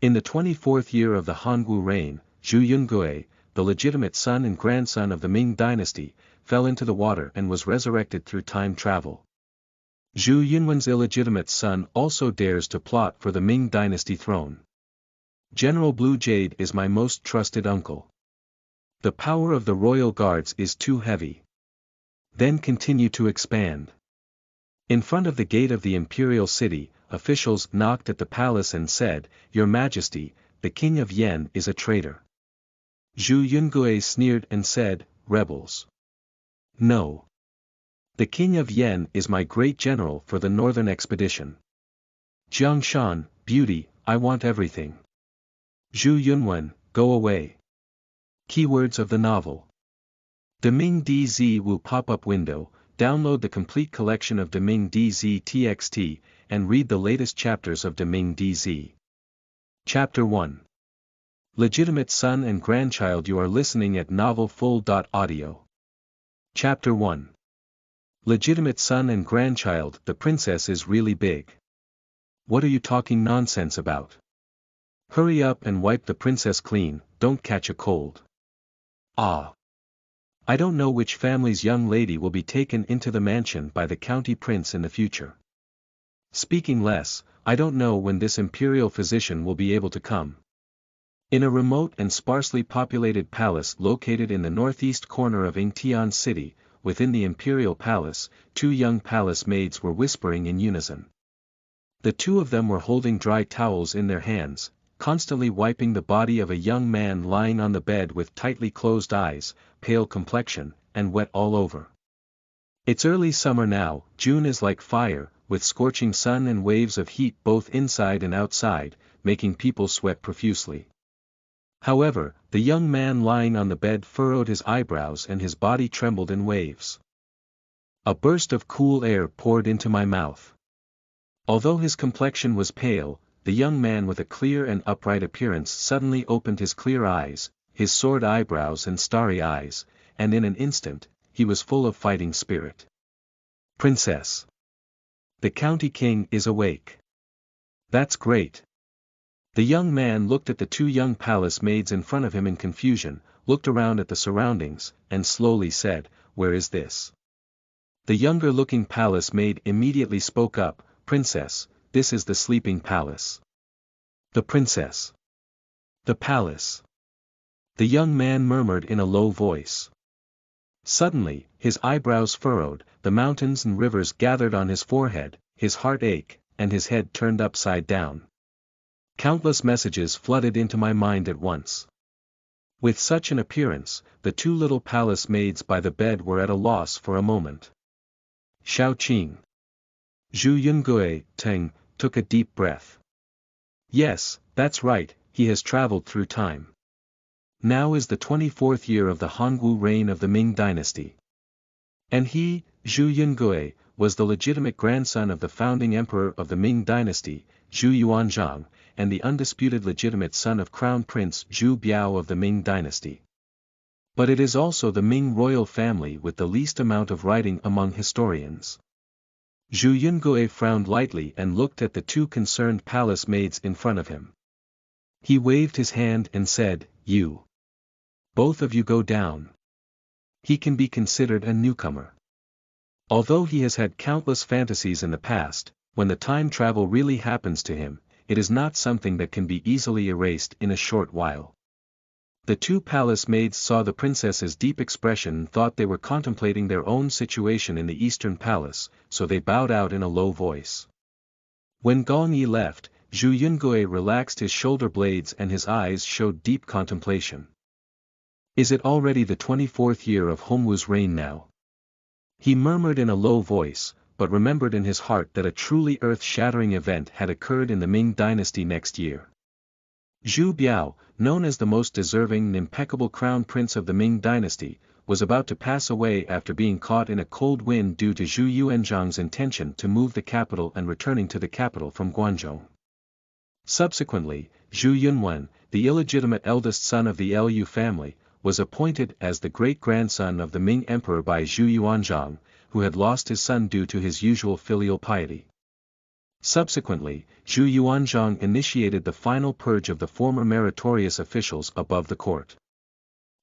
In the 24th year of the Hongwu reign, Zhu Yungui, the legitimate son and grandson of the Ming Dynasty, fell into the water and was resurrected through time travel. Zhu Yunwen's illegitimate son also dares to plot for the Ming Dynasty throne. General Blue Jade is my most trusted uncle. The power of the royal guards is too heavy. Then continue to expand. In front of the gate of the imperial city, officials knocked at the palace and said, "Your Majesty, the king of Yen is a traitor." Zhu Yungui sneered and said, "Rebels. No. The king of Yen is my great general for the northern expedition. Jiangshan, beauty, I want everything. Zhu Yunwen, go away." Keywords of the novel. The Ming DZ Wu pop-up window. Download the complete collection of the Ming DZ TXT, and read the latest chapters of the Ming DZ. Chapter 1. Legitimate Son and Grandchild. You are listening at novelfull.audio. Chapter 1. Legitimate Son and Grandchild. The princess is really big. What are you talking nonsense about? Hurry up and wipe the princess clean, don't catch a cold. Ah. I don't know which family's young lady will be taken into the mansion by the county prince in the future. Speaking less, I don't know when this imperial physician will be able to come. In a remote and sparsely populated palace located in the northeast corner of Yingtian City, within the imperial palace, two young palace maids were whispering in unison. The two of them were holding dry towels in their hands, constantly wiping the body of a young man lying on the bed with tightly closed eyes, pale complexion, and wet all over. It's early summer now. June is like fire, with scorching sun and waves of heat both inside and outside, making people sweat profusely. However, the young man lying on the bed furrowed his eyebrows and his body trembled in waves. A burst of cool air poured into my mouth. Although his complexion was pale, the young man with a clear and upright appearance suddenly opened his clear eyes, his sword eyebrows and starry eyes, and in an instant, he was full of fighting spirit. "Princess. The county king is awake. That's great." The young man looked at the two young palace maids in front of him in confusion, looked around at the surroundings, and slowly said, "Where is this?" The younger-looking palace maid immediately spoke up, "Princess, this is the sleeping palace." "The princess. The palace." The young man murmured in a low voice. Suddenly, his eyebrows furrowed, the mountains and rivers gathered on his forehead, his heart ached, and his head turned upside down. Countless messages flooded into my mind at once. With such an appearance, the two little palace maids by the bed were at a loss for a moment. Shaoqing. Zhu Yungui, Teng, took a deep breath. "Yes, that's right, he has traveled through time. Now is the 24th year of the Hongwu reign of the Ming Dynasty. And he, Zhu Yungui, was the legitimate grandson of the founding emperor of the Ming Dynasty, Zhu Yuanzhang, and the undisputed legitimate son of Crown Prince Zhu Biao of the Ming Dynasty. But it is also the Ming royal family with the least amount of writing among historians." Zhu Yungui frowned lightly and looked at the two concerned palace maids in front of him. He waved his hand and said, "You. Both of you go down. He can be considered a newcomer. Although he has had countless fantasies in the past, when the time travel really happens to him, it is not something that can be easily erased in a short while." The two palace maids saw the princess's deep expression and thought they were contemplating their own situation in the eastern palace, so they bowed out in a low voice. When Gong Yi left, Zhu Yungui relaxed his shoulder blades and his eyes showed deep contemplation. "Is it already the 24th year of Hongwu's reign now?" He murmured in a low voice, but remembered in his heart that a truly earth-shattering event had occurred in the Ming Dynasty next year. Zhu Biao, known as the most deserving and impeccable crown prince of the Ming Dynasty, was about to pass away after being caught in a cold wind due to Zhu Yuanzhang's intention to move the capital and returning to the capital from Guangzhou. Subsequently, Zhu Yunwen, the illegitimate eldest son of the Lu family, was appointed as the great-grandson of the Ming emperor by Zhu Yuanzhang, who had lost his son due to his usual filial piety. Subsequently, Zhu Yuanzhang initiated the final purge of the former meritorious officials above the court.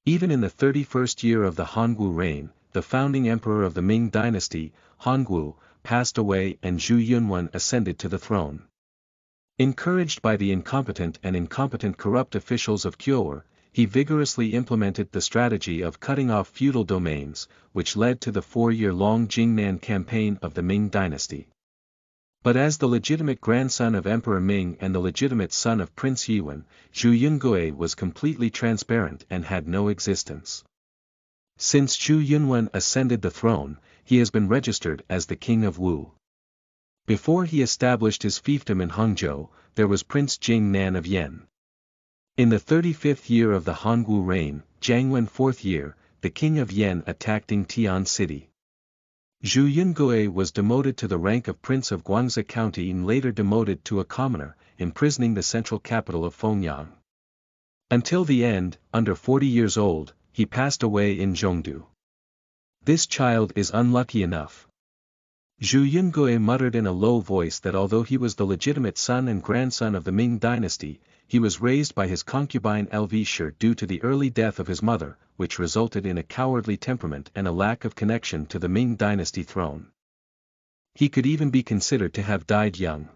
Even in the 31st year of the Hongwu reign, the founding emperor of the Ming Dynasty, Hongwu, passed away and Zhu Yunwen ascended to the throne. Encouraged by the incompetent corrupt officials of Qilin, he vigorously implemented the strategy of cutting off feudal domains, which led to the 4-year-long Jingnan campaign of the Ming Dynasty. But as the legitimate grandson of Emperor Ming and the legitimate son of Prince Yuan, Zhu Yungui was completely transparent and had no existence. Since Zhu Yunwen ascended the throne, he has been registered as the king of Wu. Before he established his fiefdom in Hongzhou, there was Prince Jingnan of Yan. In the 35th year of the Hongwu reign, Jiangwen 4th year, the king of Yan attacked Tian city. Zhu Yungui was demoted to the rank of Prince of Guangxi County and later demoted to a commoner, imprisoning the central capital of Fengyang. Until the end, under 40 years old, he passed away in Zhongdu. This child is unlucky enough. Zhu Yungui muttered in a low voice that although he was the legitimate son and grandson of the Ming Dynasty, he was raised by his concubine Shi due to the early death of his mother, which resulted in a cowardly temperament and a lack of connection to the Ming Dynasty throne. He could even be considered to have died young.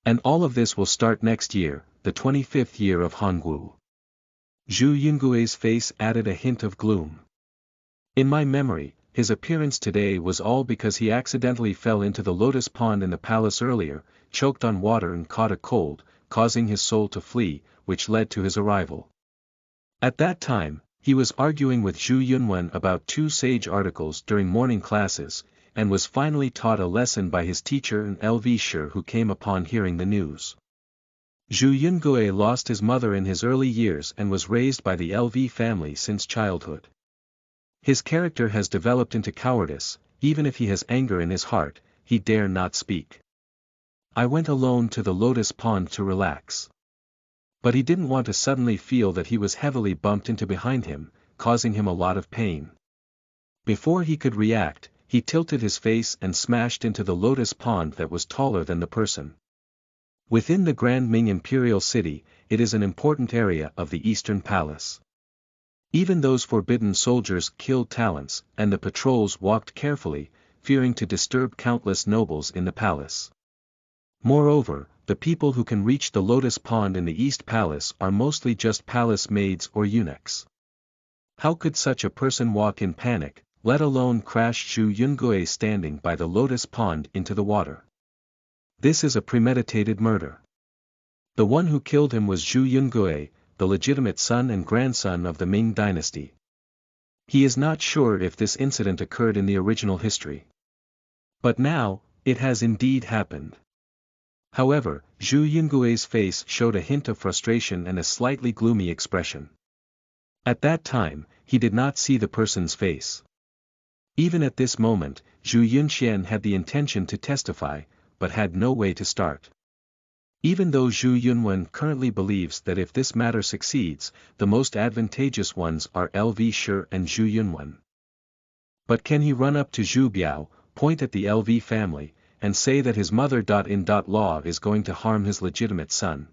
And all of this will start next year, the 25th year of Hongwu. Zhu Yungui's face added a hint of gloom. In my memory, his appearance today was all because he accidentally fell into the lotus pond in the palace earlier, choked on water and caught a cold, causing his soul to flee, which led to his arrival. At that time, he was arguing with Zhu Yunwen about 2 sage articles during morning classes, and was finally taught a lesson by his teacher and Shi who came upon hearing the news. Zhu Yungui lost his mother in his early years and was raised by the LV family since childhood. His character has developed into cowardice, even if he has anger in his heart, he dare not speak. I went alone to the lotus pond to relax. But he didn't want to suddenly feel that he was heavily bumped into behind him, causing him a lot of pain. Before he could react, he tilted his face and smashed into the lotus pond that was taller than the person. Within the Grand Ming Imperial City, it is an important area of the Eastern Palace. Even those forbidden soldiers killed talents, and the patrols walked carefully, fearing to disturb countless nobles in the palace. Moreover, the people who can reach the lotus pond in the East Palace are mostly just palace maids or eunuchs. How could such a person walk in panic, let alone crash Zhu Yungui standing by the lotus pond into the water? This is a premeditated murder. The one who killed him was Zhu Yungui, the legitimate son and grandson of the Ming Dynasty. He is not sure if this incident occurred in the original history. But now, it has indeed happened. However, Zhu Yungui's face showed a hint of frustration and a slightly gloomy expression. At that time, he did not see the person's face. Even at this moment, Zhu Yunxian had the intention to testify, but had no way to start. Even though Zhu Yunwen currently believes that if this matter succeeds, the most advantageous ones are Shi and Zhu Yunwen. But can he run up to Zhu Biao, point at the LV family, and say that his mother-in-law is going to harm his legitimate son?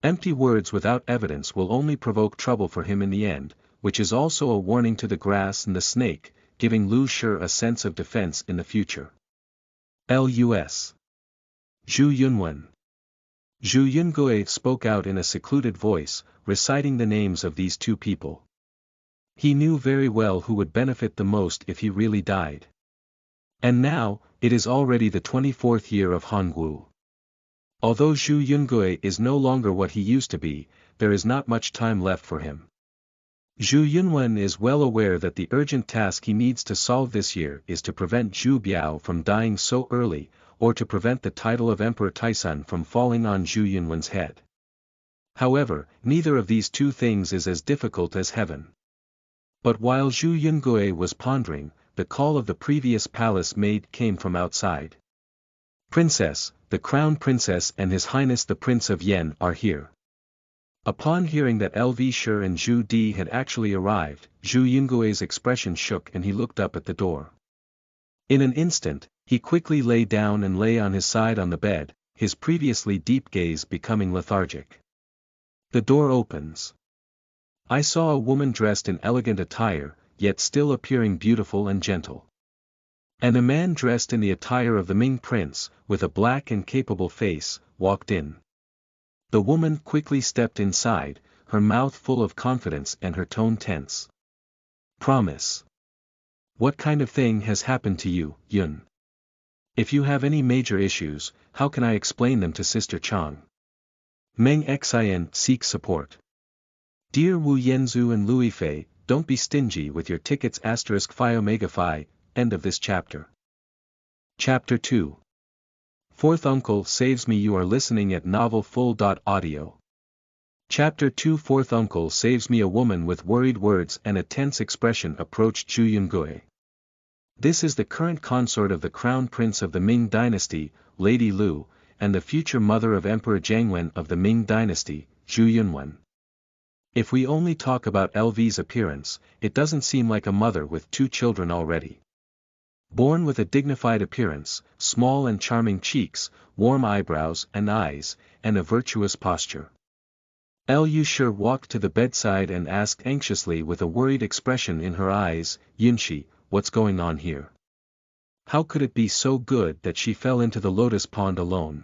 Empty words without evidence will only provoke trouble for him in the end, which is also a warning to the grass and the snake, giving Lu Shi a sense of defense in the future. Lus. Zhu Yunwen. Zhu Yungui spoke out in a secluded voice, reciting the names of these 2 people. He knew very well who would benefit the most if he really died. And now, it is already the 24th year of Hongwu. Although Zhu Yungui is no longer what he used to be, there is not much time left for him. Zhu Yunwen is well aware that the urgent task he needs to solve this year is to prevent Zhu Biao from dying so early, or to prevent the title of Emperor Taishan from falling on Zhu Yunwen's head. However, neither of these 2 things is as difficult as heaven. But while Zhu Yungui was pondering, the call of the previous palace maid came from outside. Princess, the Crown Princess and His Highness the Prince of Yan are here. Upon hearing that Shi and Zhu Di had actually arrived, Zhu Yungui's expression shook and he looked up at the door. In an instant, He quickly lay down and lay on his side on the bed, his previously deep gaze becoming lethargic. The door opens. I saw a woman dressed in elegant attire, yet still appearing beautiful and gentle. And a man dressed in the attire of the Ming prince, with a black and capable face, walked in. The woman quickly stepped inside, her mouth full of confidence and her tone tense. Promise. What kind of thing has happened to you, Yun? If you have any major issues, how can I explain them to Sister Chang? Meng Xin seeks support. Dear Wu Yanzu and Louis Fei, don't be stingy with your tickets *Phi Omega Phi, end of this chapter. Chapter 2. Fourth Uncle Saves Me. You are listening at novelfull.audio. Chapter 2. Fourth Uncle Saves Me. A woman with worried words and a tense expression approached Zhu Yungui. This is the current consort of the crown prince of the Ming Dynasty, Lady Lu, and the future mother of Emperor Jiangwen of the Ming Dynasty, Zhu Yunwen. If we only talk about LV's appearance, it doesn't seem like a mother with 2 children already. Born with a dignified appearance, small and charming cheeks, warm eyebrows and eyes, and a virtuous posture. Lu Shi walked to the bedside and asked anxiously with a worried expression in her eyes, Yunxi, what's going on here? How could it be so good that she fell into the lotus pond alone?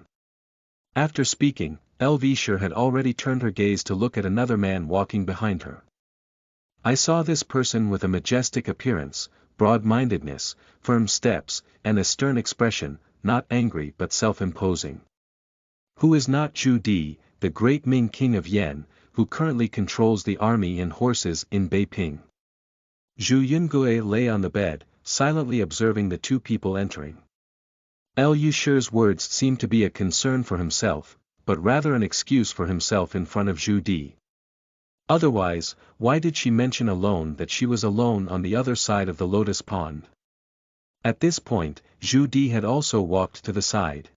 After speaking, Lu Shi had already turned her gaze to look at another man walking behind her. I saw this person with a majestic appearance, broad-mindedness, firm steps, and a stern expression, not angry but self-imposing. Who is not Zhu Di, the great Ming king of Yan, who currently controls the army and horses in Beiping? Zhu Yungui lay on the bed, silently observing the 2 people entering. Lu Shi's words seemed to be a concern for himself, but rather an excuse for himself in front of Zhu Di. Otherwise, why did she mention alone that she was alone on the other side of the lotus pond? At this point, Zhu Di had also walked to the side.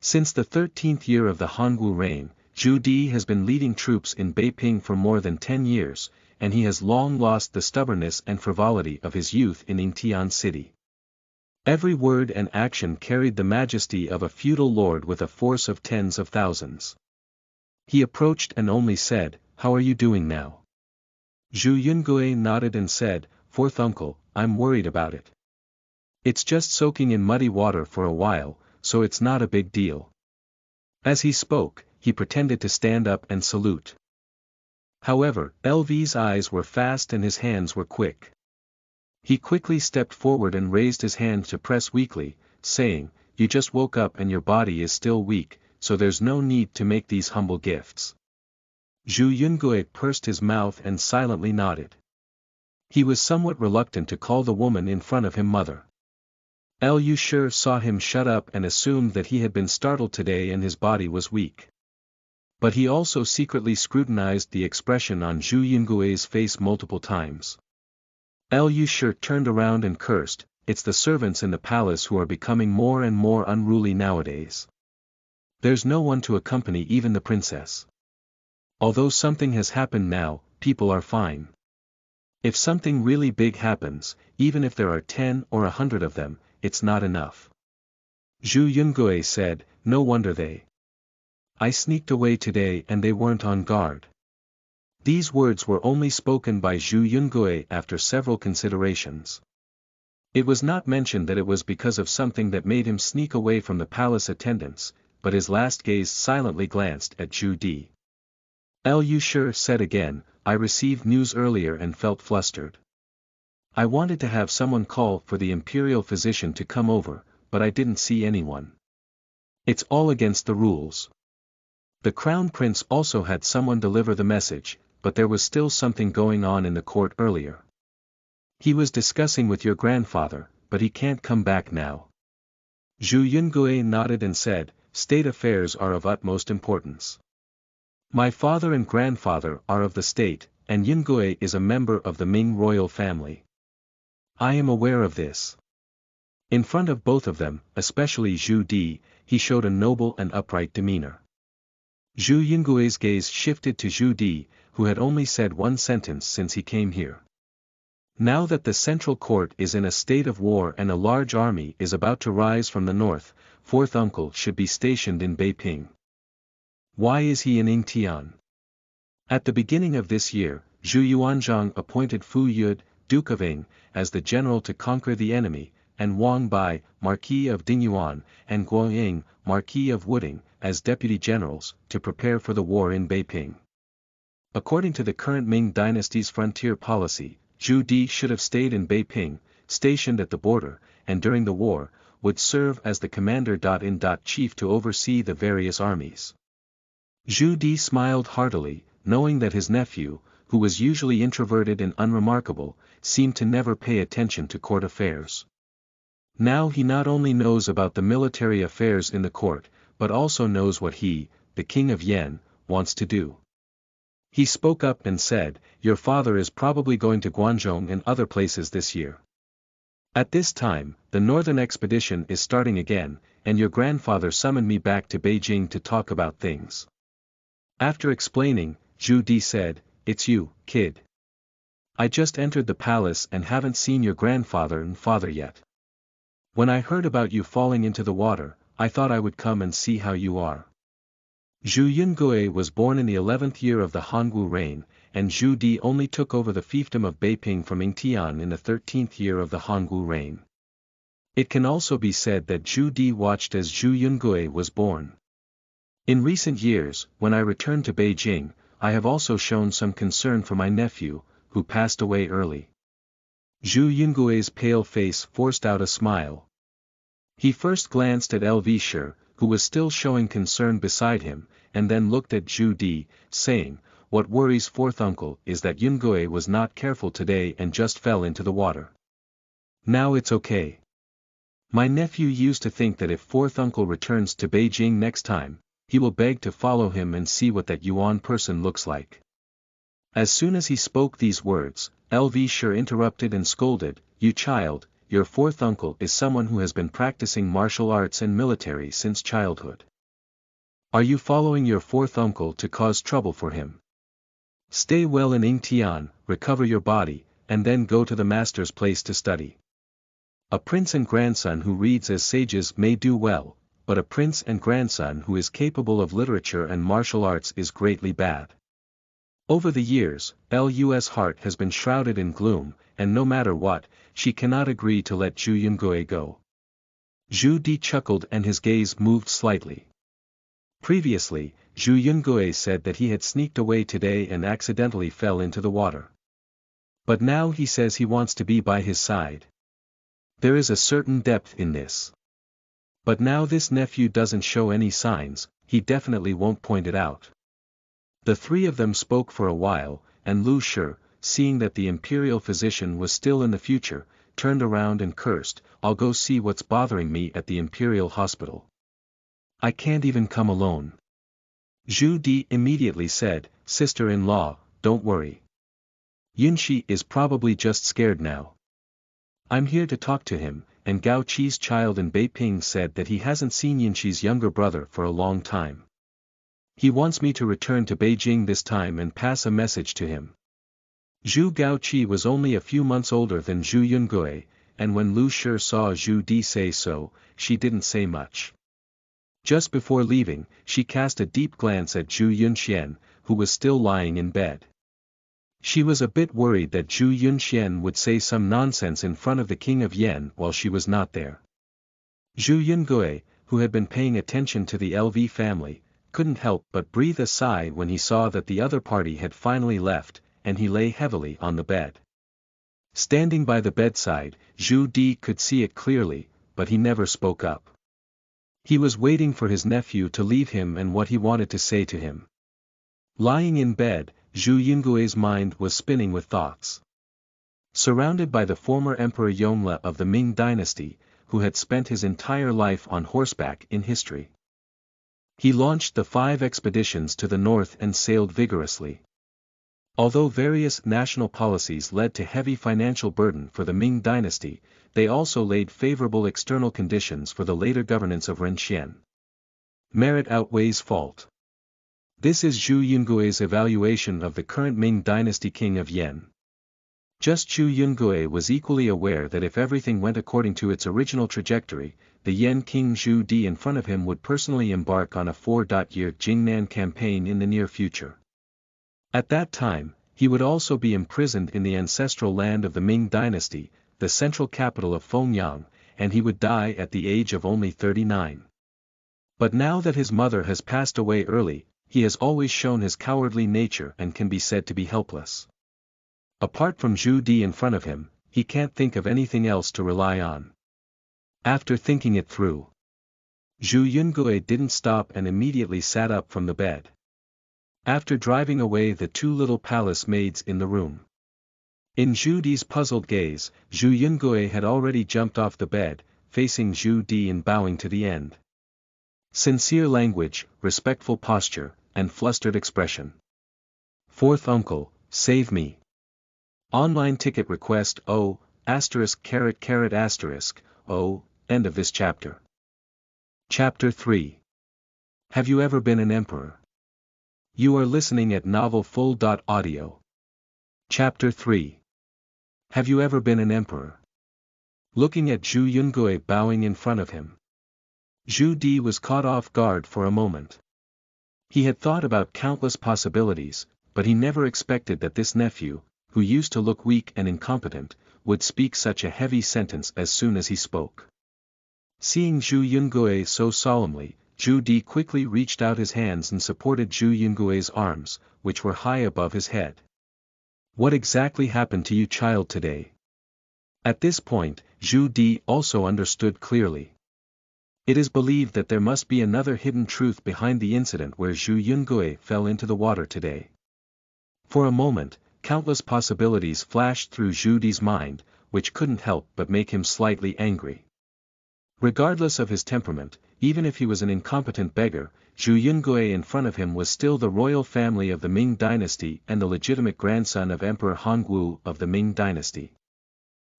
Since the 13th year of the Hongwu reign, Zhu Di has been leading troops in Beiping for more than 10 years, and he has long lost the stubbornness and frivolity of his youth in Yingtian city. Every word and action carried the majesty of a feudal lord with a force of tens of thousands. He approached and only said, "How are you doing now?" Zhu Yungui nodded and said, "Fourth uncle, I'm worried about it. It's just soaking in muddy water for a while, so it's not a big deal." As he spoke, he pretended to stand up and salute. However, LV's eyes were fast and his hands were quick. He quickly stepped forward and raised his hand to press weakly, saying, "You just woke up and your body is still weak, so there's no need to make these humble gifts." Zhu Yungui pursed his mouth and silently nodded. He was somewhat reluctant to call the woman in front of him mother. Lu Shi saw him shut up and assumed that he had been startled today and his body was weak. But he also secretly scrutinized the expression on Zhu Yungui's face multiple times. Lu Shi turned around and cursed, "It's the servants in the palace who are becoming more and more unruly nowadays. There's no one to accompany even the princess. Although something has happened now, people are fine. If something really big happens, even if there are 10 or 100 of them, it's not enough." Zhu Yungui said, "No wonder I sneaked away today and they weren't on guard." These words were only spoken by Zhu Yungui after several considerations. It was not mentioned that it was because of something that made him sneak away from the palace attendants, but his last gaze silently glanced at Zhu Di. Lu Shi said again, "I received news earlier and felt flustered. I wanted to have someone call for the imperial physician to come over, but I didn't see anyone. It's all against the rules." The crown prince also had someone deliver the message, but there was still something going on in the court earlier. "He was discussing with your grandfather, but he can't come back now." Zhu Yungui nodded and said, "State affairs are of utmost importance. My father and grandfather are of the state, and Yungui is a member of the Ming royal family. I am aware of this." In front of both of them, especially Zhu Di, he showed a noble and upright demeanor. Zhu Yungui's gaze shifted to Zhu Di, who had only said one sentence since he came here. Now that the central court is in a state of war and a large army is about to rise from the north, fourth uncle should be stationed in Beiping. Why is he in Yingtian? At the beginning of this year, Zhu Yuanzhang appointed Fu Yud, Duke of Ying, as the general to conquer the enemy, and Wang Bai, Marquis of Dingyuan, and Guo Ying, Marquis of Wuding, as deputy generals, to prepare for the war in Beiping. According to the current Ming Dynasty's frontier policy, Zhu Di should have stayed in Beiping, stationed at the border, and during the war, would serve as the commander-in-chief to oversee the various armies. Zhu Di smiled heartily, knowing that his nephew, who was usually introverted and unremarkable, seemed to never pay attention to court affairs. Now he not only knows about the military affairs in the court, but also knows what he, the king of Yen, wants to do. He spoke up and said, "Your father is probably going to Guangzhou and other places this year. At this time, the northern expedition is starting again, and your grandfather summoned me back to Beijing to talk about things." After explaining, Zhu Di said, "It's you, kid. I just entered the palace and haven't seen your grandfather and father yet. When I heard about you falling into the water, I thought I would come and see how you are." Zhu Yungui was born in the 11th year of the Hongwu reign, and Zhu Di only took over the fiefdom of Beiping from Yingtian in the 13th year of the Hongwu reign. It can also be said that Zhu Di watched as Zhu Yungui was born. In recent years, when I returned to Beijing, I have also shown some concern for my nephew, who passed away early. Zhu Yungui's pale face forced out a smile. He first glanced at Lv, who was still showing concern beside him, and then looked at Zhu Di, saying, "What worries fourth uncle is that Yungui was not careful today and just fell into the water. Now it's okay. My nephew used to think that if fourth uncle returns to Beijing next time, he will beg to follow him and see what that Yuan person looks like." As soon as he spoke these words, Lv interrupted and scolded, "You child, your fourth uncle is someone who has been practicing martial arts and military since childhood. Are you following your fourth uncle to cause trouble for him? Stay well in Yingtian, recover your body, and then go to the master's place to study. A prince and grandson who reads as sages may do well, but a prince and grandson who is capable of literature and martial arts is greatly bad." Over the years, Lu's heart has been shrouded in gloom, and no matter what, she cannot agree to let Zhu Yungui go. Zhu Di chuckled and his gaze moved slightly. Previously, Zhu Yungui said that he had sneaked away today and accidentally fell into the water. But now he says he wants to be by his side. There is a certain depth in this. But now this nephew doesn't show any signs, he definitely won't point it out. The three of them spoke for a while, and Lu Shi, seeing that the imperial physician was still in the future, turned around and cursed, "I'll go see what's bothering me at the imperial hospital. I can't even come alone." Zhu Di immediately said, "Sister-in-law, don't worry. Yunxi is probably just scared now. I'm here to talk to him," and Gao Qi's child in Beiping said that he hasn't seen Yunxi's younger brother for a long time. He wants me to return to Beijing this time and pass a message to him. Zhu Gaoqi was only a few months older than Zhu Yungui, and when Lu Shi saw Zhu Di say so, she didn't say much. Just before leaving, she cast a deep glance at Zhu Yunxian, who was still lying in bed. She was a bit worried that Zhu Yunxian would say some nonsense in front of the king of Yen while she was not there. Zhu Yungui, who had been paying attention to the LV family, couldn't help but breathe a sigh when he saw that the other party had finally left, and he lay heavily on the bed. Standing by the bedside, Zhu Di could see it clearly, but he never spoke up. He was waiting for his nephew to leave him and what he wanted to say to him. Lying in bed, Zhu Yungui's mind was spinning with thoughts. Surrounded by the former Emperor Yongle of the Ming Dynasty, who had spent his entire life on horseback in history. He launched the 5 expeditions to the north and sailed vigorously. Although various national policies led to heavy financial burden for the Ming Dynasty, they also laid favorable external conditions for the later governance of Renxian. Merit outweighs fault. This is Zhu Yungui's evaluation of the current Ming Dynasty king of Yen. Just Zhu Yungui was equally aware that if everything went according to its original trajectory, the Yan King Zhu Di in front of him would personally embark on a 4-year Jingnan campaign in the near future. At that time, he would also be imprisoned in the ancestral land of the Ming Dynasty, the central capital of Fengyang, and he would die at the age of only 39. But now that his mother has passed away early, he has always shown his cowardly nature and can be said to be helpless. Apart from Zhu Di in front of him, he can't think of anything else to rely on. After thinking it through, Zhu Yungui didn't stop and immediately sat up from the bed. After driving away the two little palace maids in the room. In Zhu Di's puzzled gaze, Zhu Yungui had already jumped off the bed, facing Zhu Di and bowing to the end. Sincere language, respectful posture, and flustered expression. Fourth uncle, save me. Online ticket request O, *******, O, end of this chapter. Chapter 3. Have you ever been an emperor? You are listening at novelfull.audio. Chapter 3. Have you ever been an emperor? Looking at Zhu Yungui bowing in front of him. Zhu Di was caught off guard for a moment. He had thought about countless possibilities, but he never expected that this nephew, who used to look weak and incompetent, would speak such a heavy sentence as soon as he spoke. Seeing Zhu Yungui so solemnly, Zhu Di quickly reached out his hands and supported Zhu Yungui's arms, which were high above his head. What exactly happened to you, child, today? At this point, Zhu Di also understood clearly. It is believed that there must be another hidden truth behind the incident where Zhu Yungui fell into the water today. For a moment, countless possibilities flashed through Zhu Di's mind, which couldn't help but make him slightly angry. Regardless of his temperament, even if he was an incompetent beggar, Zhu Yungui in front of him was still the royal family of the Ming Dynasty and the legitimate grandson of Emperor Hongwu of the Ming Dynasty.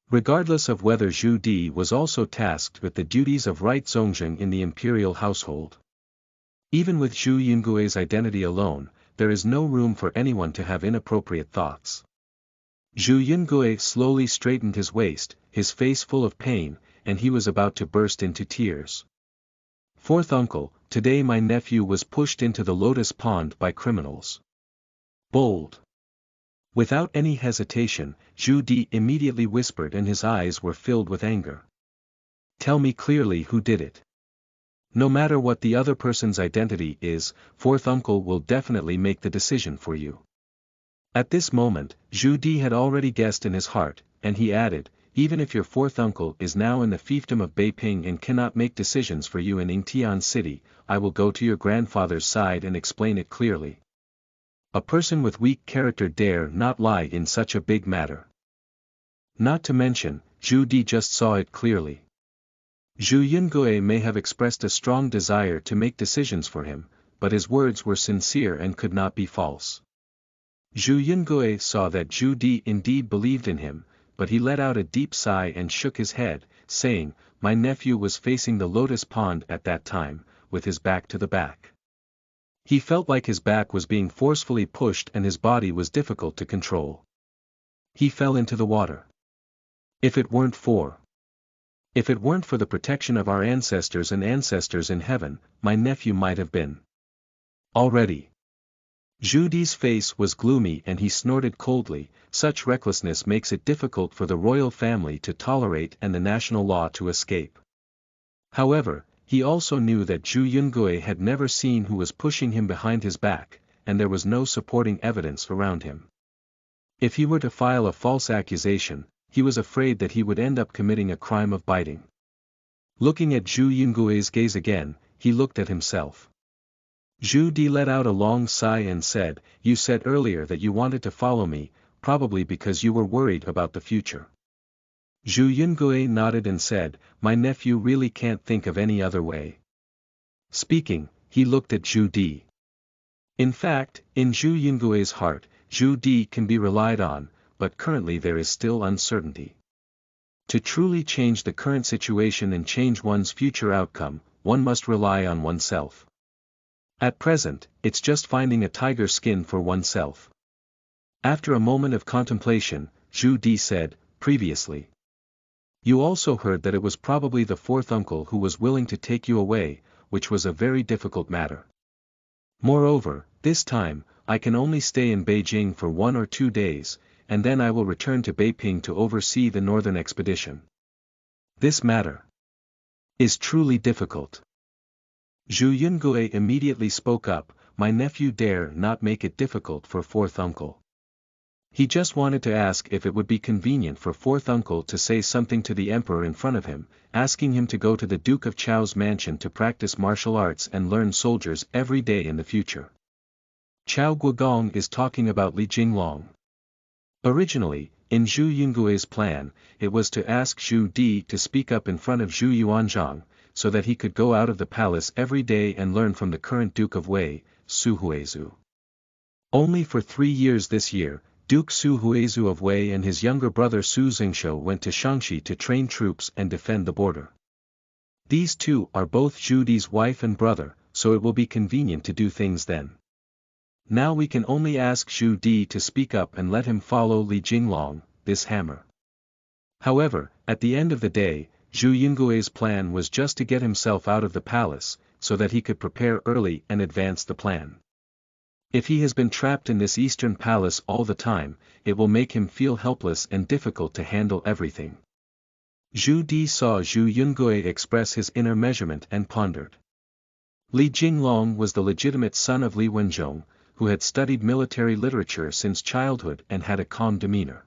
Regardless of whether Zhu Di was also tasked with the duties of right Zongjing in the imperial household. Even with Zhu Yungui's identity alone, there is no room for anyone to have inappropriate thoughts. Zhu Yungui slowly straightened his waist, his face full of pain, and he was about to burst into tears. Fourth uncle, today my nephew was pushed into the lotus pond by criminals. Bold. Without any hesitation, Zhu Di immediately whispered and his eyes were filled with anger. Tell me clearly who did it. No matter what the other person's identity is, fourth uncle will definitely make the decision for you. At this moment, Zhu Di had already guessed in his heart, and he added, even if your fourth uncle is now in the fiefdom of Beiping and cannot make decisions for you in Yingtian City, I will go to your grandfather's side and explain it clearly. A person with weak character dare not lie in such a big matter. Not to mention, Zhu Di just saw it clearly. Zhu Yungui may have expressed a strong desire to make decisions for him, but his words were sincere and could not be false. Zhu Yungui saw that Zhu Di indeed believed in him, but he let out a deep sigh and shook his head, saying, my nephew was facing the lotus pond at that time, with his back to the back. He felt like his back was being forcefully pushed and his body was difficult to control. He fell into the water. If it weren't for the protection of our ancestors and ancestors in heaven, my nephew might have been. Already. Zhu Di's face was gloomy and he snorted coldly, such recklessness makes it difficult for the royal family to tolerate and the national law to escape. However, he also knew that Zhu Yungui had never seen who was pushing him behind his back, and there was no supporting evidence around him. If he were to file a false accusation, he was afraid that he would end up committing a crime of biting. Looking at Zhu Yungui's gaze again, he looked at himself. Zhu Di let out a long sigh and said, you said earlier that you wanted to follow me, probably because you were worried about the future. Zhu Yungui nodded and said, my nephew really can't think of any other way. Speaking, he looked at Zhu Di. In fact, in Zhu Yungui's heart, Zhu Di can be relied on, but currently there is still uncertainty. To truly change the current situation and change one's future outcome, one must rely on oneself. At present, it's just finding a tiger skin for oneself. After a moment of contemplation, Zhu Di said, previously. You also heard that it was probably the fourth uncle who was willing to take you away, which was a very difficult matter. Moreover, this time, I can only stay in Beijing for 1 or 2 days, and then I will return to Beiping to oversee the northern expedition. This matter is truly difficult. Zhu Yungui immediately spoke up, my nephew dare not make it difficult for fourth uncle. He just wanted to ask if it would be convenient for fourth uncle to say something to the emperor in front of him, asking him to go to the Duke of Chao's mansion to practice martial arts and learn soldiers every day in the future. Chao Guogong is talking about Li Jinglong. Originally, in Zhu Yungui's plan, it was to ask Zhu Di to speak up in front of Zhu Yuanzhang, so that he could go out of the palace every day and learn from the current Duke of Wei, Su Huizu. Only for 3 years this year, Duke Su Huizu of Wei and his younger brother Su Zingshou went to Shaanxi to train troops and defend the border. These two are both Zhu Di's wife and brother, so it will be convenient to do things then. Now we can only ask Zhu Di to speak up and let him follow Li Jinglong, this hammer. However, at the end of the day, Zhu Yungui's plan was just to get himself out of the palace, so that he could prepare early and advance the plan. If he has been trapped in this eastern palace all the time, it will make him feel helpless and difficult to handle everything. Zhu Di saw Zhu Yungui express his inner measurement and pondered. Li Jinglong was the legitimate son of Li Wenzhong, who had studied military literature since childhood and had a calm demeanor.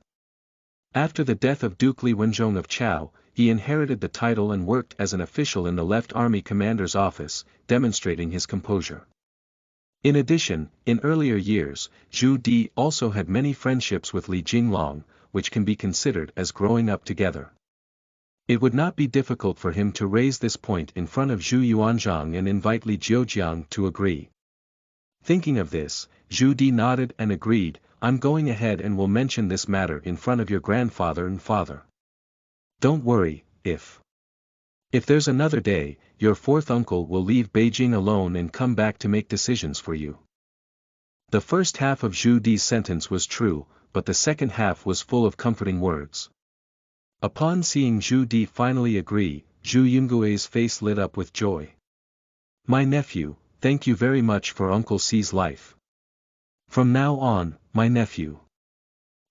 After the death of Duke Li Wenzhong of Chao, he inherited the title and worked as an official in the Left Army Commander's office, demonstrating his composure. In addition, in earlier years, Zhu Di also had many friendships with Li Jinglong, which can be considered as growing up together. It would not be difficult for him to raise this point in front of Zhu Yuanzhang and invite Li Jiujiang to agree. Thinking of this, Zhu Di nodded and agreed, I'm going ahead and will mention this matter in front of your grandfather and father. Don't worry, if there's another day, your fourth uncle will leave Beijing alone and come back to make decisions for you. The first half of Zhu Di's sentence was true, but the second half was full of comforting words. Upon seeing Zhu Di finally agree, Zhu Yungui's face lit up with joy. My nephew, thank you very much for Uncle C's life. From now on, my nephew.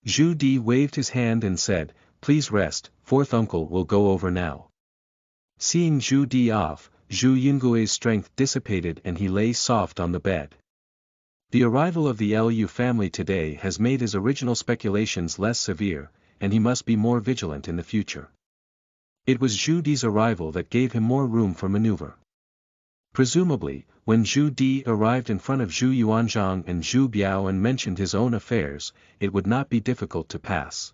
Zhu Di waved his hand and said, please rest, fourth uncle will go over now. Seeing Zhu Di off, Zhu Yungui's strength dissipated and he lay soft on the bed. The arrival of the Lu family today has made his original speculations less severe, and he must be more vigilant in the future. It was Zhu Di's arrival that gave him more room for maneuver. Presumably, when Zhu Di arrived in front of Zhu Yuanzhang and Zhu Biao and mentioned his own affairs, it would not be difficult to pass.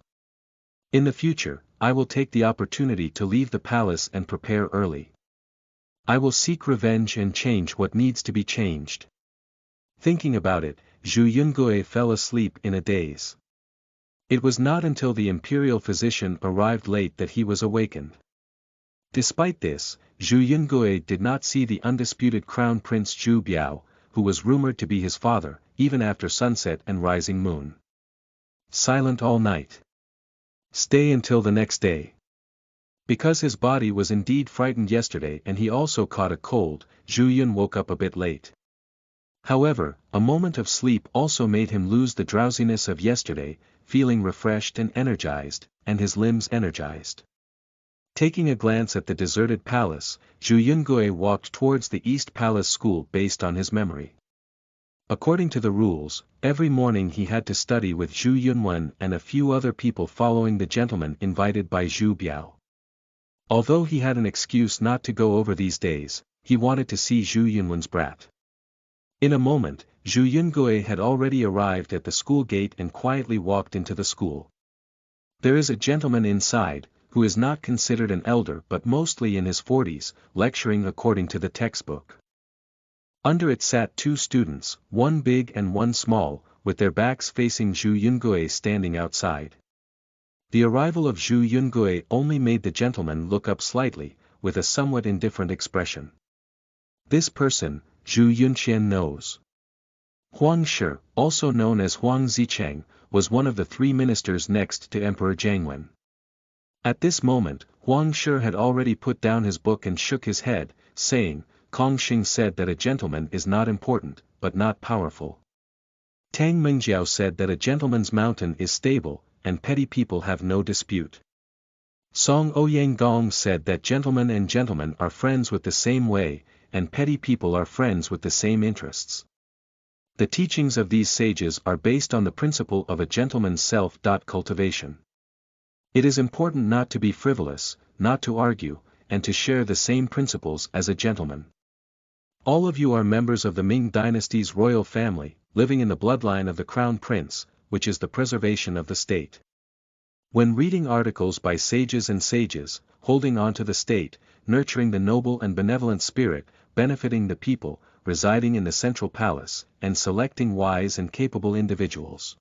In the future, I will take the opportunity to leave the palace and prepare early. I will seek revenge and change what needs to be changed. Thinking about it, Zhu Yungui fell asleep in a daze. It was not until the imperial physician arrived late that he was awakened. Despite this, Zhu Yungui did not see the undisputed crown prince Zhu Biao, who was rumored to be his father, even after sunset and rising moon. Silent all night. Stay until the next day. Because his body was indeed frightened yesterday and he also caught a cold, Zhu Yun woke up a bit late. However, a moment of sleep also made him lose the drowsiness of yesterday, feeling refreshed and energized, and his limbs energized. Taking a glance at the deserted palace, Zhu Yungui walked towards the East Palace School based on his memory. According to the rules, every morning he had to study with Zhu Yunwen and a few other people following the gentleman invited by Zhu Biao. Although he had an excuse not to go over these days, he wanted to see Zhu Yunwen's brat. In a moment, Zhu Yungui had already arrived at the school gate and quietly walked into the school. There is a gentleman inside, who is not considered an elder but mostly in his 40s, lecturing according to the textbook. Under it sat 2 students, one big and one small, with their backs facing Zhu Yungui standing outside. The arrival of Zhu Yungui only made the gentleman look up slightly, with a somewhat indifferent expression. This person, Zhu Yunqian knows. Huang Shi, also known as Huang Zicheng, was one of the three ministers next to Emperor Jiangwen. At this moment, Huang Shi had already put down his book and shook his head, saying, Kong Xing said that a gentleman is not important, but not powerful. Tang Mingjiao said that a gentleman's mountain is stable, and petty people have no dispute. Song Ouyang Gong said that gentlemen and gentlemen are friends with the same way, and petty people are friends with the same interests. The teachings of these sages are based on the principle of a gentleman's self-cultivation. It is important not to be frivolous, not to argue, and to share the same principles as a gentleman. All of you are members of the Ming Dynasty's royal family, living in the bloodline of the crown prince, which is the preservation of the state. When reading articles by sages and sages, holding on to the state, nurturing the noble and benevolent spirit, benefiting the people, residing in the central palace, and selecting wise and capable individuals.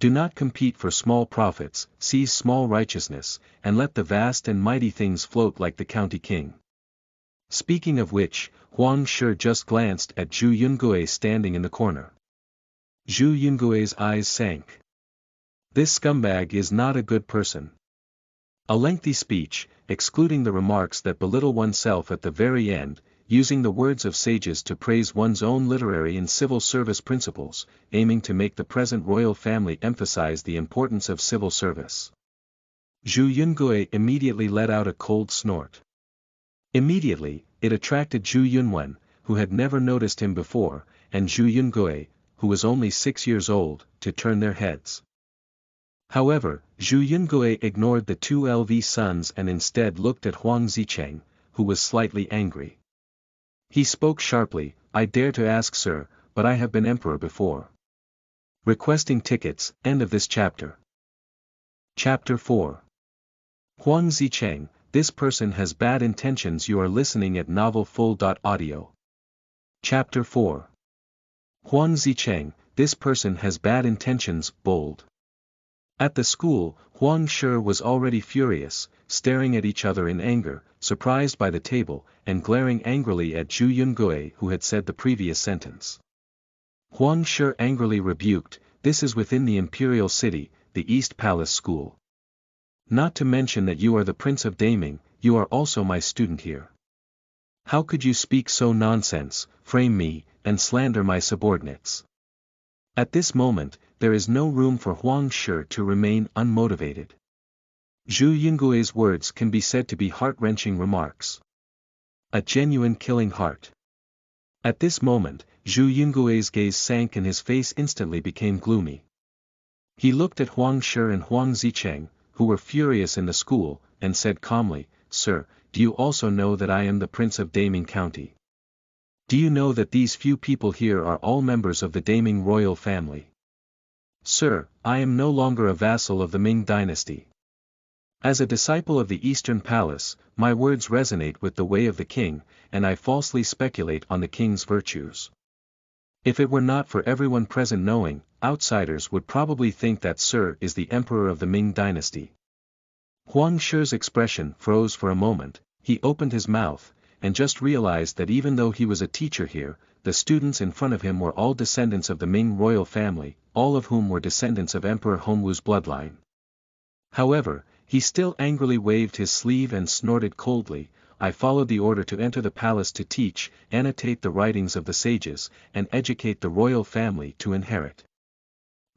Do not compete for small profits, seize small righteousness, and let the vast and mighty things float like the county king. Speaking of which, Huang Shi just glanced at Zhu Yungui standing in the corner. Zhu Yungui's eyes sank. This scumbag is not a good person. A lengthy speech, excluding the remarks that belittle oneself at the very end, using the words of sages to praise one's own literary and civil service principles, aiming to make the present royal family emphasize the importance of civil service. Zhu Yungui immediately let out a cold snort. Immediately, it attracted Zhu Yunwen, who had never noticed him before, and Zhu Yungui, who was only 6 years old, to turn their heads. However, Zhu Yungui ignored the two LV sons and instead looked at Huang Zicheng, who was slightly angry. He spoke sharply, I dare to ask sir, but I have been emperor before. Requesting tickets, end of this chapter. Chapter 4. Huang Zicheng, this person has bad intentions. You are listening at novelfull.audio. Chapter 4. Huang Zicheng, this person has bad intentions, bold. At the school, Huang Shi was already furious, staring at each other in anger, surprised by the table, and glaring angrily at Zhu Yungui who had said the previous sentence. Huang Shi angrily rebuked, this is within the imperial city, the East Palace School. Not to mention that you are the Prince of Daming, you are also my student here. How could you speak so nonsense, frame me, and slander my subordinates? At this moment, there is no room for Huang Shi to remain unmotivated. Zhu Yungui's words can be said to be heart-wrenching remarks. A genuine killing heart. At this moment, Zhu Yungui's gaze sank and his face instantly became gloomy. He looked at Huang Shi and Huang Zicheng, who were furious in the school, and said calmly, Sir, do you also know that I am the Prince of Daming County? Do you know that these few people here are all members of the Daming royal family? Sir, I am no longer a vassal of the Ming Dynasty. As a disciple of the Eastern Palace, my words resonate with the way of the king, and I falsely speculate on the king's virtues. If it were not for everyone present knowing, outsiders would probably think that Sir is the emperor of the Ming Dynasty. Huang Shi's expression froze for a moment, he opened his mouth, and just realized that even though he was a teacher here, the students in front of him were all descendants of the Ming royal family, all of whom were descendants of Emperor Hongwu's bloodline. However, he still angrily waved his sleeve and snorted coldly, I followed the order to enter the palace to teach, annotate the writings of the sages, and educate the royal family to inherit.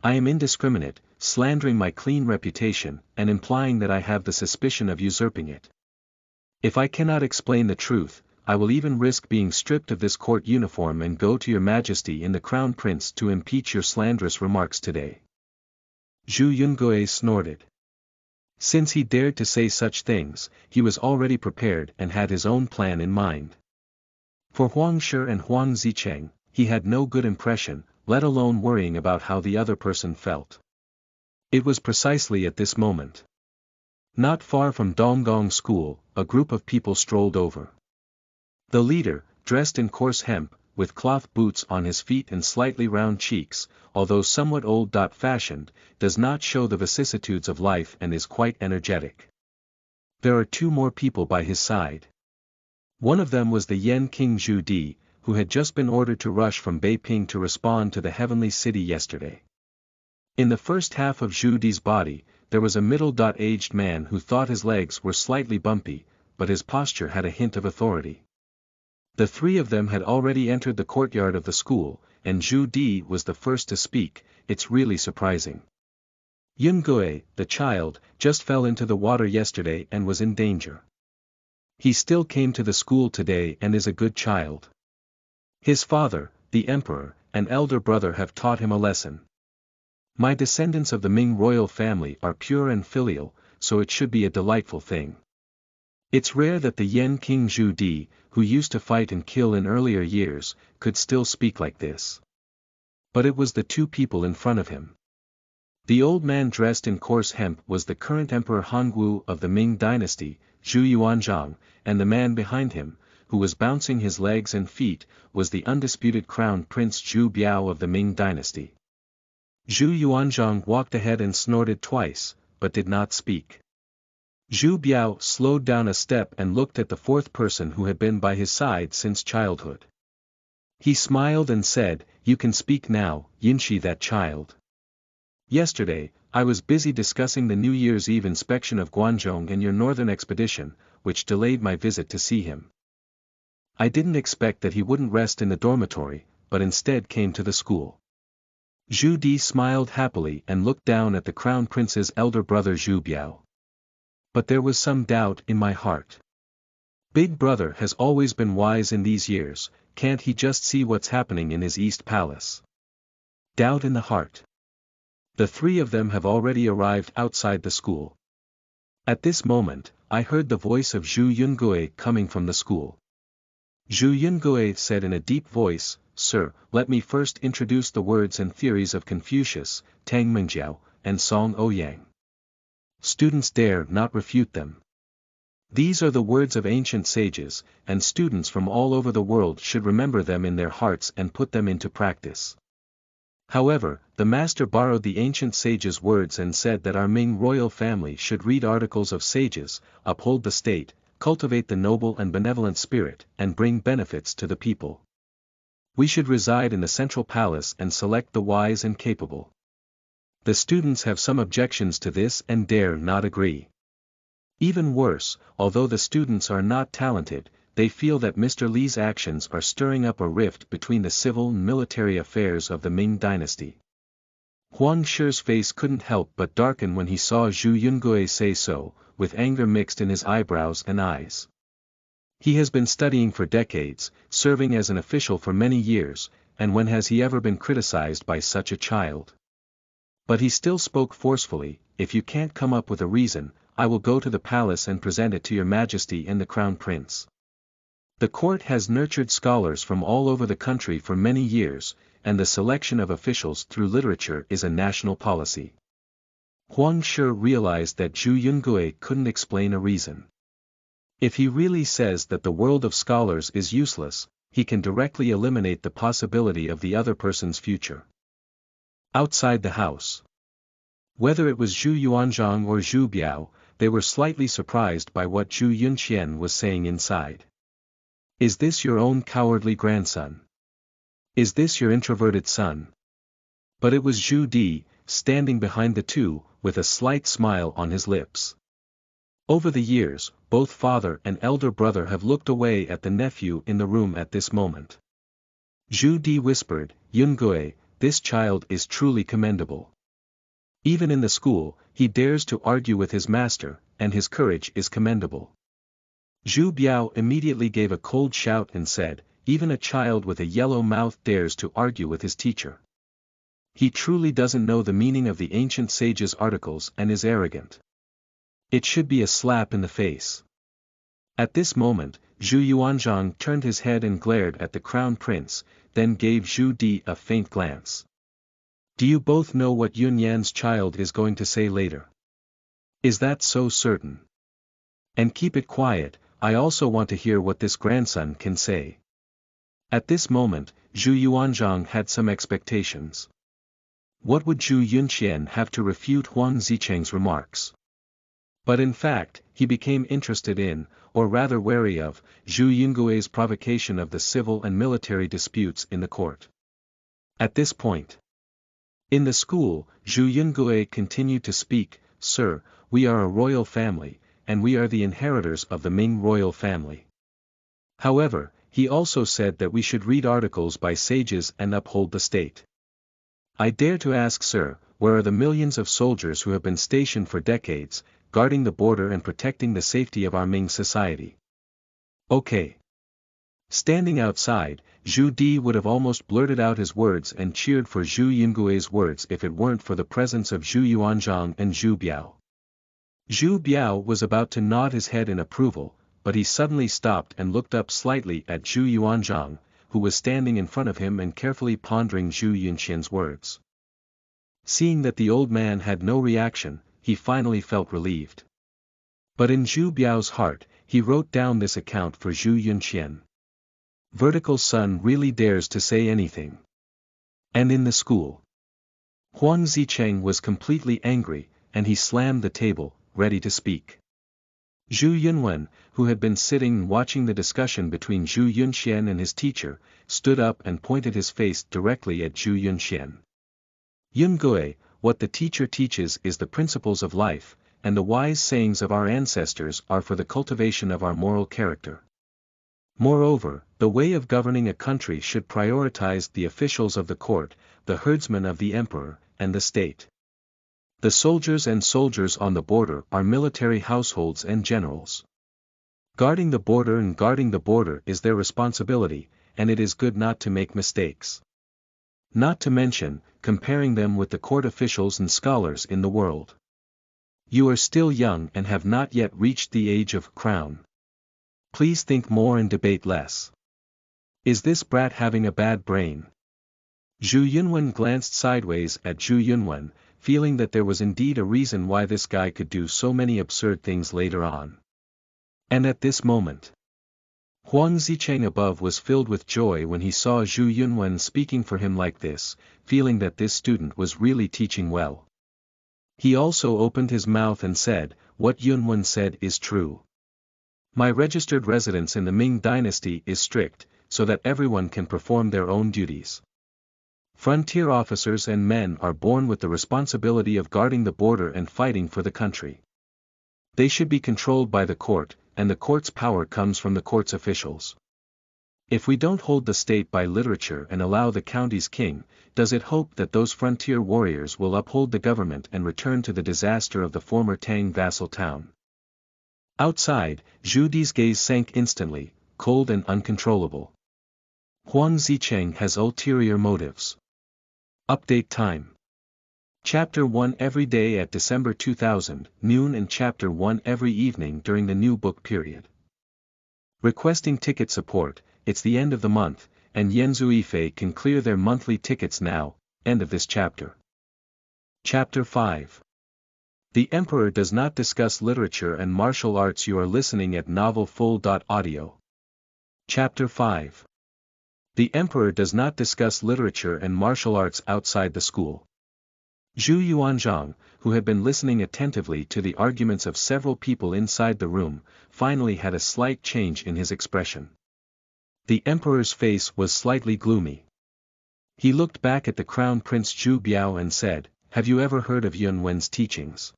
I am indiscriminate, slandering my clean reputation, and implying that I have the suspicion of usurping it. If I cannot explain the truth, I will even risk being stripped of this court uniform and go to your Majesty in the Crown Prince to impeach your slanderous remarks today. Zhu Yungui snorted. Since he dared to say such things, he was already prepared and had his own plan in mind. For Huang Shi and Huang Zicheng, he had no good impression, let alone worrying about how the other person felt. It was precisely at this moment. Not far from Donggong School, a group of people strolled over. The leader, dressed in coarse hemp, with cloth boots on his feet and slightly round cheeks, although somewhat old-fashioned, does not show the vicissitudes of life and is quite energetic. There are two more people by his side. One of them was the Yen King Zhu Di, who had just been ordered to rush from Beiping to respond to the heavenly city yesterday. In the first half of Zhu Di's body, there was a middle-aged man who thought his legs were slightly bumpy, but his posture had a hint of authority. The three of them had already entered the courtyard of the school, and Zhu Di was the first to speak. It's really surprising. Yungui, the child, just fell into the water yesterday and was in danger. He still came to the school today and is a good child. His father, the emperor, and elder brother have taught him a lesson. My descendants of the Ming royal family are pure and filial, so it should be a delightful thing. It's rare that the Yan King Zhu Di, who used to fight and kill in earlier years, could still speak like this. But it was the two people in front of him. The old man dressed in coarse hemp was the current Emperor Hongwu of the Ming Dynasty, Zhu Yuanzhang, and the man behind him, who was bouncing his legs and feet, was the undisputed crown prince Zhu Biao of the Ming Dynasty. Zhu Yuanzhang walked ahead and snorted twice, but did not speak. Zhu Biao slowed down a step and looked at the fourth person who had been by his side since childhood. He smiled and said, "You can speak now, Yinshi, that child. Yesterday, I was busy discussing the New Year's Eve inspection of Guangzhou and your northern expedition, which delayed my visit to see him. I didn't expect that he wouldn't rest in the dormitory, but instead came to the school." Zhu Di smiled happily and looked down at the crown prince's elder brother Zhu Biao. "But there was some doubt in my heart. Big brother has always been wise in these years, can't he just see what's happening in his East Palace?" Doubt in the heart. The three of them have already arrived outside the school. At this moment, I heard the voice of Zhu Yungui coming from the school. Zhu Yungui said in a deep voice, "Sir, let me first introduce the words and theories of Confucius, Tang Mingjiao, and Song Ouyang. Students dare not refute them. These are the words of ancient sages, and students from all over the world should remember them in their hearts and put them into practice." However, the master borrowed the ancient sages' words and said that our Ming royal family should read articles of sages, uphold the state, cultivate the noble and benevolent spirit, and bring benefits to the people. We should reside in the central palace and select the wise and capable. The students have some objections to this and dare not agree. Even worse, although the students are not talented, they feel that Mr. Li's actions are stirring up a rift between the civil and military affairs of the Ming Dynasty. Huang Shi's face couldn't help but darken when he saw Zhu Yungui say so, with anger mixed in his eyebrows and eyes. He has been studying for decades, serving as an official for many years, and when has he ever been criticized by such a child? But he still spoke forcefully, "If you can't come up with a reason, I will go to the palace and present it to your Majesty and the Crown Prince." The court has nurtured scholars from all over the country for many years, and the selection of officials through literature is a national policy. Huang Shi realized that Zhu Yungui couldn't explain a reason. If he really says that the world of scholars is useless, he can directly eliminate the possibility of the other person's future. Outside the house. Whether it was Zhu Yuanzhang or Zhu Biao, they were slightly surprised by what Zhu Yunqian was saying inside. "Is this your own cowardly grandson? Is this your introverted son?" But it was Zhu Di, standing behind the two, with a slight smile on his lips. Over the years, both father and elder brother have looked away at the nephew in the room at this moment. Zhu Di whispered, "Yungui, this child is truly commendable. Even in the school, he dares to argue with his master, and his courage is commendable." Zhu Biao immediately gave a cold shout and said, "Even a child with a yellow mouth dares to argue with his teacher. He truly doesn't know the meaning of the ancient sages' articles and is arrogant. It should be a slap in the face." At this moment, Zhu Yuanzhang turned his head and glared at the crown prince, then gave Zhu Di a faint glance. "Do you both know what Yunyan's child is going to say later? Is that so certain? And keep it quiet, I also want to hear what this grandson can say." At this moment, Zhu Yuanzhang had some expectations. What would Zhu Yunqian have to refute Huang Zicheng's remarks? But in fact, he became interested in, or rather wary of, Zhu Yungui's provocation of the civil and military disputes in the court. At this point, in the school, Zhu Yungui continued to speak, "Sir, we are a royal family, and we are the inheritors of the Ming royal family. However, he also said that we should read articles by sages and uphold the state. I dare to ask, sir, where are the millions of soldiers who have been stationed for decades, guarding the border and protecting the safety of our Ming society?" Okay. Standing outside, Zhu Di would have almost blurted out his words and cheered for Zhu Yungui's words if it weren't for the presence of Zhu Yuanzhang and Zhu Biao. Zhu Biao was about to nod his head in approval, but he suddenly stopped and looked up slightly at Zhu Yuanzhang, who was standing in front of him and carefully pondering Zhu Yunqian's words. Seeing that the old man had no reaction, he finally felt relieved. But in Zhu Biao's heart, he wrote down this account for Zhu Yunqian. Vertical son really dares to say anything. And in the school, Huang Zicheng was completely angry, and he slammed the table, ready to speak. Zhu Yunwen, who had been sitting watching the discussion between Zhu Yunqian and his teacher, stood up and pointed his face directly at Zhu Yunqian. "Yungui, what the teacher teaches is the principles of life, and the wise sayings of our ancestors are for the cultivation of our moral character. Moreover, the way of governing a country should prioritize the officials of the court, the herdsmen of the emperor, and the state. The soldiers on the border are military households and generals. Guarding the border is their responsibility, and it is good not to make mistakes. Not to mention, comparing them with the court officials and scholars in the world. You are still young and have not yet reached the age of crown. Please think more and debate less. Is this brat having a bad brain?" Zhu Yunwen glanced sideways at Zhu Yunwen, feeling that there was indeed a reason why this guy could do so many absurd things later on. And at this moment, Huang Zicheng above was filled with joy when he saw Zhu Yunwen speaking for him like this, feeling that this student was really teaching well. He also opened his mouth and said, "What Yunwen said is true. My registered residence in the Ming Dynasty is strict, so that everyone can perform their own duties. Frontier officers and men are born with the responsibility of guarding the border and fighting for the country. They should be controlled by the court, and the court's power comes from the court's officials. If we don't hold the state by literature and allow the county's king, does it hope that those frontier warriors will uphold the government and return to the disaster of the former Tang vassal town?" Outside, Zhu Di's gaze sank instantly, cold and uncontrollable. Huang Zicheng has ulterior motives. Update time. Chapter 1 every day at December 2000, noon, and Chapter 1 every evening during the new book period. Requesting ticket support. It's the end of the month, and Yanzu Ifei can clear their monthly tickets now. End of this chapter. Chapter 5. The Emperor does not discuss literature and martial arts. You are listening at novelfull.audio. Chapter 5. The Emperor does not discuss literature and martial arts outside the school. Zhu Yuanzhang, who had been listening attentively to the arguments of several people inside the room, finally had a slight change in his expression. The Emperor's face was slightly gloomy. He looked back at the Crown Prince Zhu Biao and said, "Have you ever heard of Yunwen's teachings?"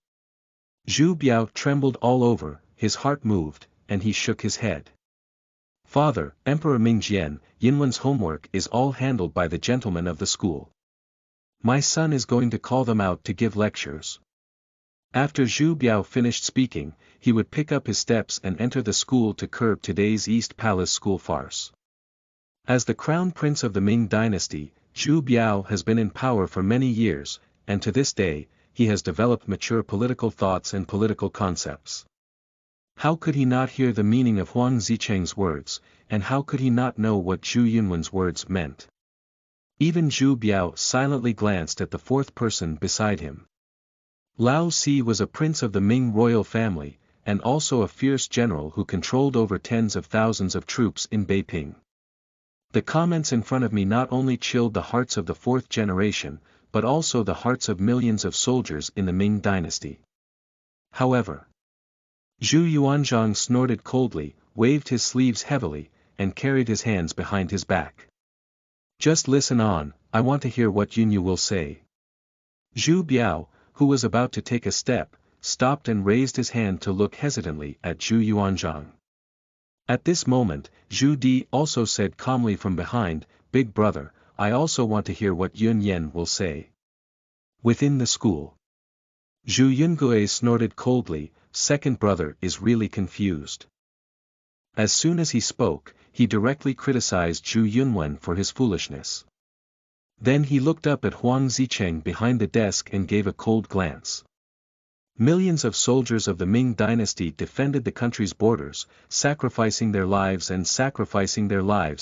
Zhu Biao trembled all over, his heart moved, and he shook his head. "Father, Emperor Mingjian, Yunwen's homework is all handled by the gentlemen of the school. My son is going to call them out to give lectures." After Zhu Biao finished speaking, he would pick up his steps and enter the school to curb today's East Palace school farce. As the Crown Prince of the Ming Dynasty, Zhu Biao has been in power for many years, and to this day, he has developed mature political thoughts and political concepts. How could he not hear the meaning of Huang Zicheng's words, and how could he not know what Zhu Yunwen's words meant? Even Zhu Biao silently glanced at the fourth person beside him. Lao Si was a prince of the Ming royal family, and also a fierce general who controlled over tens of thousands of troops in Beiping. The comments in front of me not only chilled the hearts of the fourth generation, but also the hearts of millions of soldiers in the Ming Dynasty. However, Zhu Yuanzhang snorted coldly, waved his sleeves heavily, and carried his hands behind his back. Just listen on, I want to hear what Yunyu will say. Zhu Biao, who was about to take a step, stopped and raised his hand to look hesitantly at Zhu Yuanzhang. At this moment, Zhu Di also said calmly from behind, Big brother, I also want to hear what Yun Yan will say. Within the school, Zhu Yungui snorted coldly, second brother is really confused. As soon as he spoke, he directly criticized Zhu Yunwen for his foolishness. Then he looked up at Huang Zicheng behind the desk and gave a cold glance. Millions of soldiers of the Ming Dynasty defended the country's borders, sacrificing their lives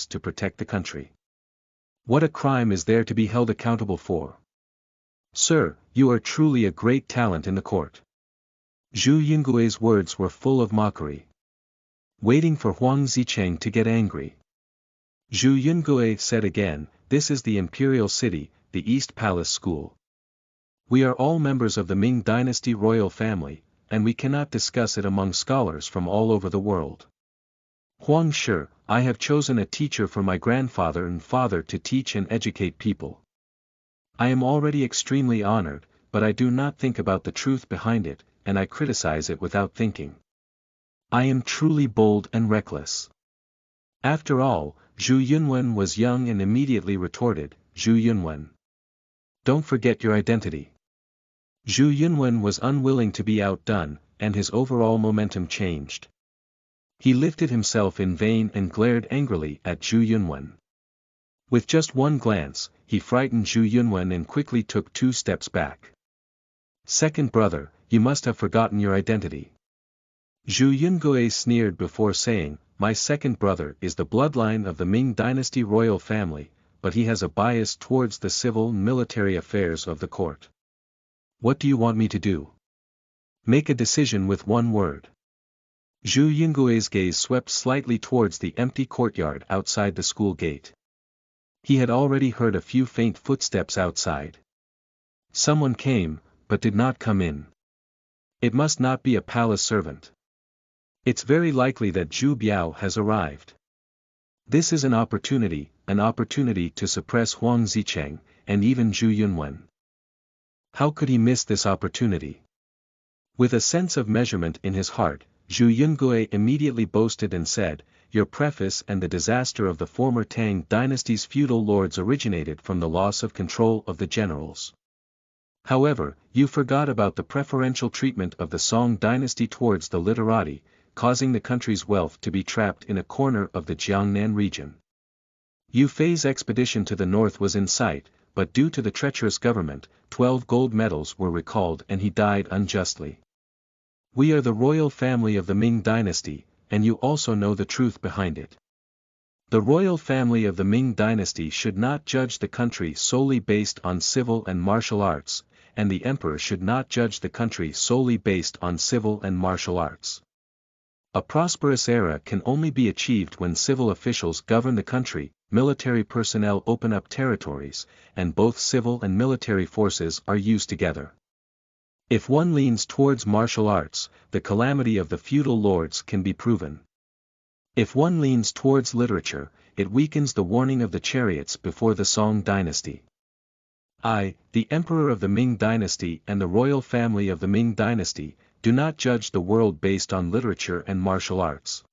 to protect the country. What a crime is there to be held accountable for? Sir, you are truly a great talent in the court. Zhu Yungui's words were full of mockery. Waiting for Huang Zicheng to get angry, Zhu Yungui said again, this is the imperial city, the East Palace School. We are all members of the Ming Dynasty royal family, and we cannot discuss it among scholars from all over the world. Huang Shi, I have chosen a teacher for my grandfather and father to teach and educate people. I am already extremely honored, but I do not think about the truth behind it, and I criticize it without thinking. I am truly bold and reckless. After all, Zhu Yunwen was young and immediately retorted, Zhu Yunwen. Don't forget your identity. Zhu Yunwen was unwilling to be outdone, and his overall momentum changed. He lifted himself in vain and glared angrily at Zhu Yunwen. With just one glance, he frightened Zhu Yunwen and quickly took 2 steps back. Second brother, you must have forgotten your identity. Zhu Yungui sneered before saying, my second brother is the bloodline of the Ming Dynasty royal family, but he has a bias towards the civil and military affairs of the court. What do you want me to do? Make a decision with one word. Zhu Yungui's gaze swept slightly towards the empty courtyard outside the school gate. He had already heard a few faint footsteps outside. Someone came, but did not come in. It must not be a palace servant. It's very likely that Zhu Biao has arrived. This is an opportunity to suppress Huang Zicheng, and even Zhu Yunwen. How could he miss this opportunity? With a sense of measurement in his heart, Zhu Yungui immediately boasted and said, your preface and the disaster of the former Tang dynasty's feudal lords originated from the loss of control of the generals. However, you forgot about the preferential treatment of the Song dynasty towards the literati, causing the country's wealth to be trapped in a corner of the Jiangnan region. Yu Fei's expedition to the north was in sight, but due to the treacherous government, 12 gold medals were recalled and he died unjustly. We are the royal family of the Ming dynasty, and you also know the truth behind it. The royal family of the Ming dynasty should not judge the country solely based on civil and martial arts, and the emperor should not judge the country solely based on civil and martial arts. A prosperous era can only be achieved when civil officials govern the country, military personnel open up territories, and both civil and military forces are used together. If one leans towards martial arts, the calamity of the feudal lords can be proven. If one leans towards literature, it weakens the warning of the chariots before the Song dynasty. I, the emperor of the Ming dynasty and the royal family of the Ming dynasty, do not judge the world based on literature and martial arts.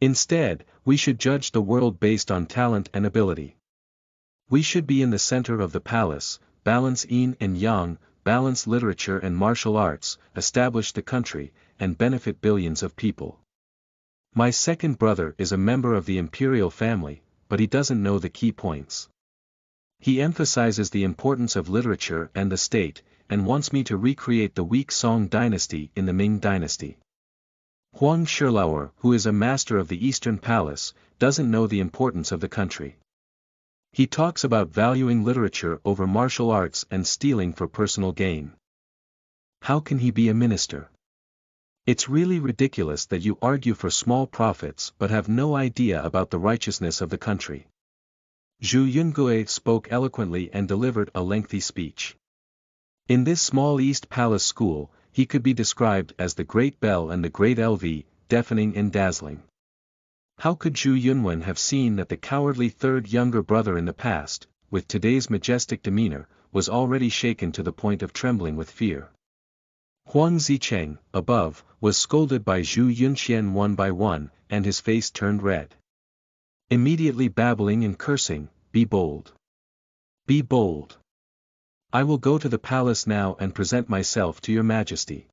Instead, we should judge the world based on talent and ability. We should be in the center of the palace, balance yin and yang, balance literature and martial arts, establish the country, and benefit billions of people. My second brother is a member of the imperial family, but he doesn't know the key points. He emphasizes the importance of literature and the state, and wants me to recreate the weak Song dynasty in the Ming dynasty. Huang Shilauer, who is a master of the Eastern Palace, doesn't know the importance of the country. He talks about valuing literature over martial arts and stealing for personal gain. How can he be a minister? It's really ridiculous that you argue for small profits but have no idea about the righteousness of the country. Zhu Yungui spoke eloquently and delivered a lengthy speech. In this small East Palace school, he could be described as the Great Bell and the Great LV, deafening and dazzling. How could Zhu Yunwen have seen that the cowardly third younger brother in the past, with today's majestic demeanor, was already shaken to the point of trembling with fear? Huang Zicheng, above, was scolded by Zhu Yunwen one by one, and his face turned red. Immediately babbling and cursing, "Be bold! Be bold! I will go to the palace now and present myself to your majesty.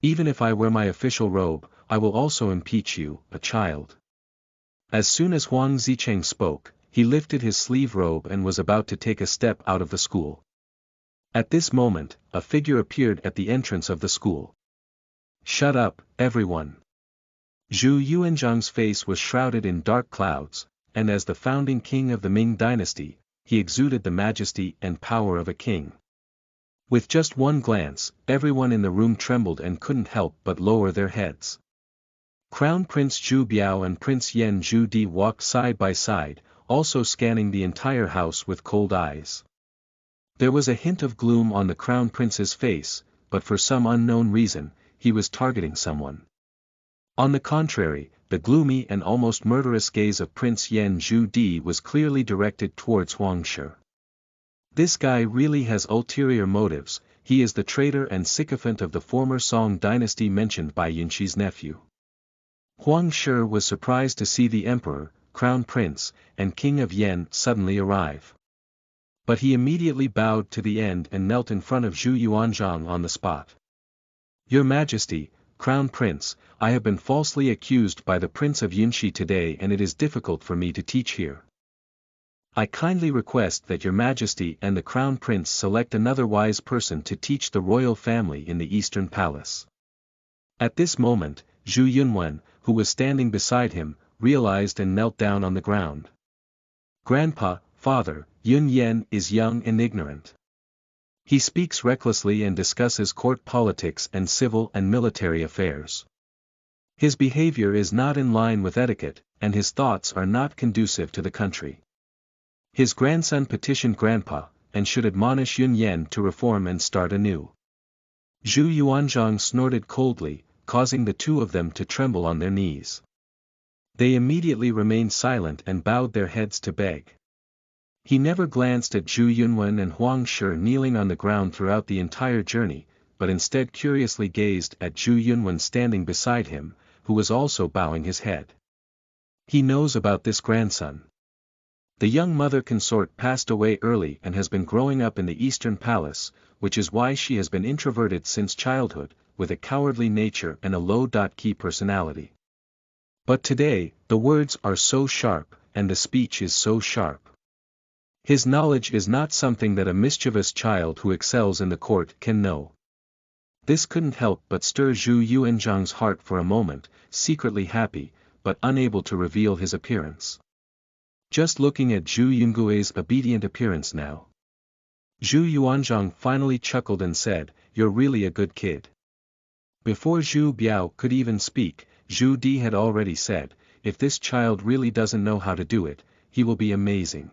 Even if I wear my official robe, I will also impeach you, a child." As soon as Huang Zicheng spoke, he lifted his sleeve robe and was about to take a step out of the school. At this moment, a figure appeared at the entrance of the school. "Shut up, everyone." Zhu Yuanzhang's face was shrouded in dark clouds, and as the founding king of the Ming Dynasty, he exuded the majesty and power of a king. With just one glance, everyone in the room trembled and couldn't help but lower their heads. Crown Prince Zhu Biao and Prince Yan Zhu Di walked side by side, also scanning the entire house with cold eyes. There was a hint of gloom on the Crown Prince's face, but for some unknown reason, he was targeting someone. On the contrary, the gloomy and almost murderous gaze of Prince Yan Zhu Di was clearly directed towards Huang Shi. This guy really has ulterior motives. He is the traitor and sycophant of the former Song dynasty mentioned by Yunxi's nephew. Huang Shi was surprised to see the emperor, crown prince, and king of Yan suddenly arrive. But he immediately bowed to the end and knelt in front of Zhu Yuanzhang on the spot. "Your Majesty, Crown Prince, I have been falsely accused by the Prince of Yunxi today and it is difficult for me to teach here. I kindly request that your Majesty and the Crown Prince select another wise person to teach the royal family in the Eastern Palace." At this moment, Zhu Yunwen, who was standing beside him, realized and knelt down on the ground. "Grandpa, father, Yun Yan is young and ignorant. He speaks recklessly and discusses court politics and civil and military affairs. His behavior is not in line with etiquette, and his thoughts are not conducive to the country. His grandson petitioned Grandpa, and should admonish Yun Yan to reform and start anew." Zhu Yuanzhang snorted coldly, causing the two of them to tremble on their knees. They immediately remained silent and bowed their heads to beg. He never glanced at Zhu Yunwen and Huang Shi kneeling on the ground throughout the entire journey, but instead curiously gazed at Zhu Yunwen standing beside him, who was also bowing his head. He knows about this grandson. The young mother consort passed away early and has been growing up in the Eastern Palace, which is why she has been introverted since childhood, with a cowardly nature and a low-key personality. But today, the words are so sharp, and the speech is so sharp. His knowledge is not something that a mischievous child who excels in the court can know. This couldn't help but stir Zhu Yuanzhang's heart for a moment, secretly happy, but unable to reveal his appearance. Just looking at Zhu Yungui's obedient appearance now. Zhu Yuanzhang finally chuckled and said, "You're really a good kid." Before Zhu Biao could even speak, Zhu Di had already said, "If this child really doesn't know how to do it, he will be amazing.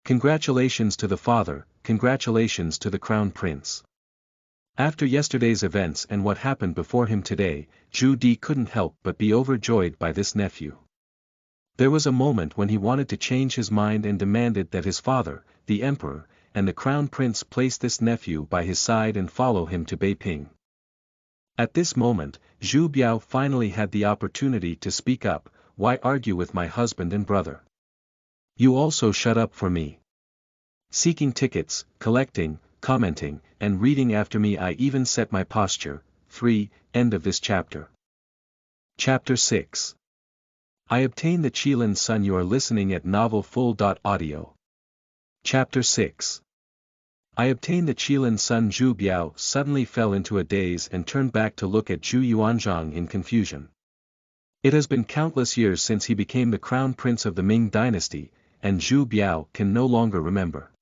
Congratulations to the father, congratulations to the crown prince." After yesterday's events and what happened before him today, Zhu Di couldn't help but be overjoyed by this nephew. There was a moment when he wanted to change his mind and demanded that his father, the emperor, and the crown prince place this nephew by his side and follow him to Beiping. At this moment, Zhu Biao finally had the opportunity to speak up. "Why argue with my husband and brother? You also shut up for me. Seeking tickets, collecting, commenting, and reading after me. I even set my posture." 3. End of this chapter. Chapter 6. I obtained the Qilin Sun. You are listening at Novel Full.audio. Chapter 6. I obtained the Qilin Sun. Zhu Biao suddenly fell into a daze and turned back to look at Zhu Yuanzhang in confusion. It has been countless years since he became the crown prince of the Ming Dynasty, and Zhu Biao can no longer remember.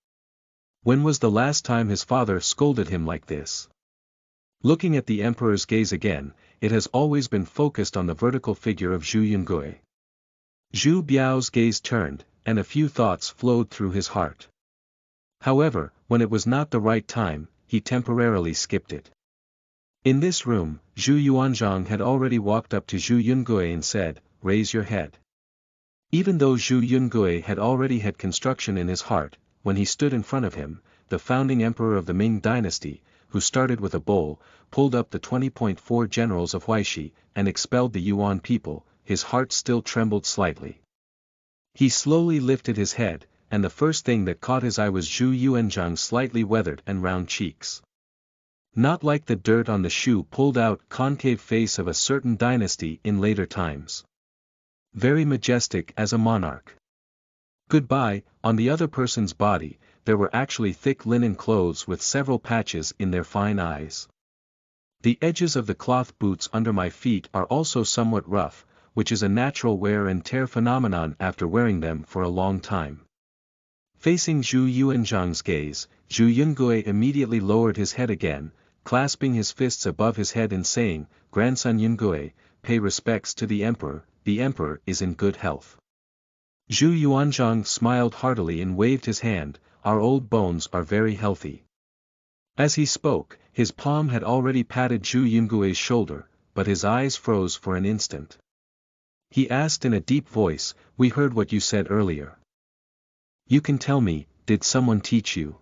When was the last time his father scolded him like this? Looking at the emperor's gaze again, it has always been focused on the vertical figure of Zhu Yungui. Zhu Biao's gaze turned, and a few thoughts flowed through his heart. However, when it was not the right time, he temporarily skipped it. In this room, Zhu Yuanzhang had already walked up to Zhu Yungui and said, "Raise your head." Even though Zhu Yungui had already had construction in his heart, when he stood in front of him, the founding emperor of the Ming Dynasty, who started with a bowl, pulled up the 20.4 generals of Huaishi, and expelled the Yuan people, his heart still trembled slightly. He slowly lifted his head, and the first thing that caught his eye was Zhu Yuanzhang's slightly weathered and round cheeks. Not like the dirt on the shoe pulled out concave face of a certain dynasty in later times. Very majestic as a monarch. Goodbye, on the other person's body, there were actually thick linen clothes with several patches in their fine eyes. The edges of the cloth boots under my feet are also somewhat rough, which is a natural wear and tear phenomenon after wearing them for a long time. Facing Zhu Yuanzhang's gaze, Zhu Yungui immediately lowered his head again, clasping his fists above his head and saying, "Grandson Yungui, pay respects to the emperor is in good health." Zhu Yuanzhang smiled heartily and waved his hand, "Our old bones are very healthy." As he spoke, his palm had already patted Zhu Yungui's shoulder, but his eyes froze for an instant. He asked in a deep voice, "We heard what you said earlier. You can tell me, did someone teach you?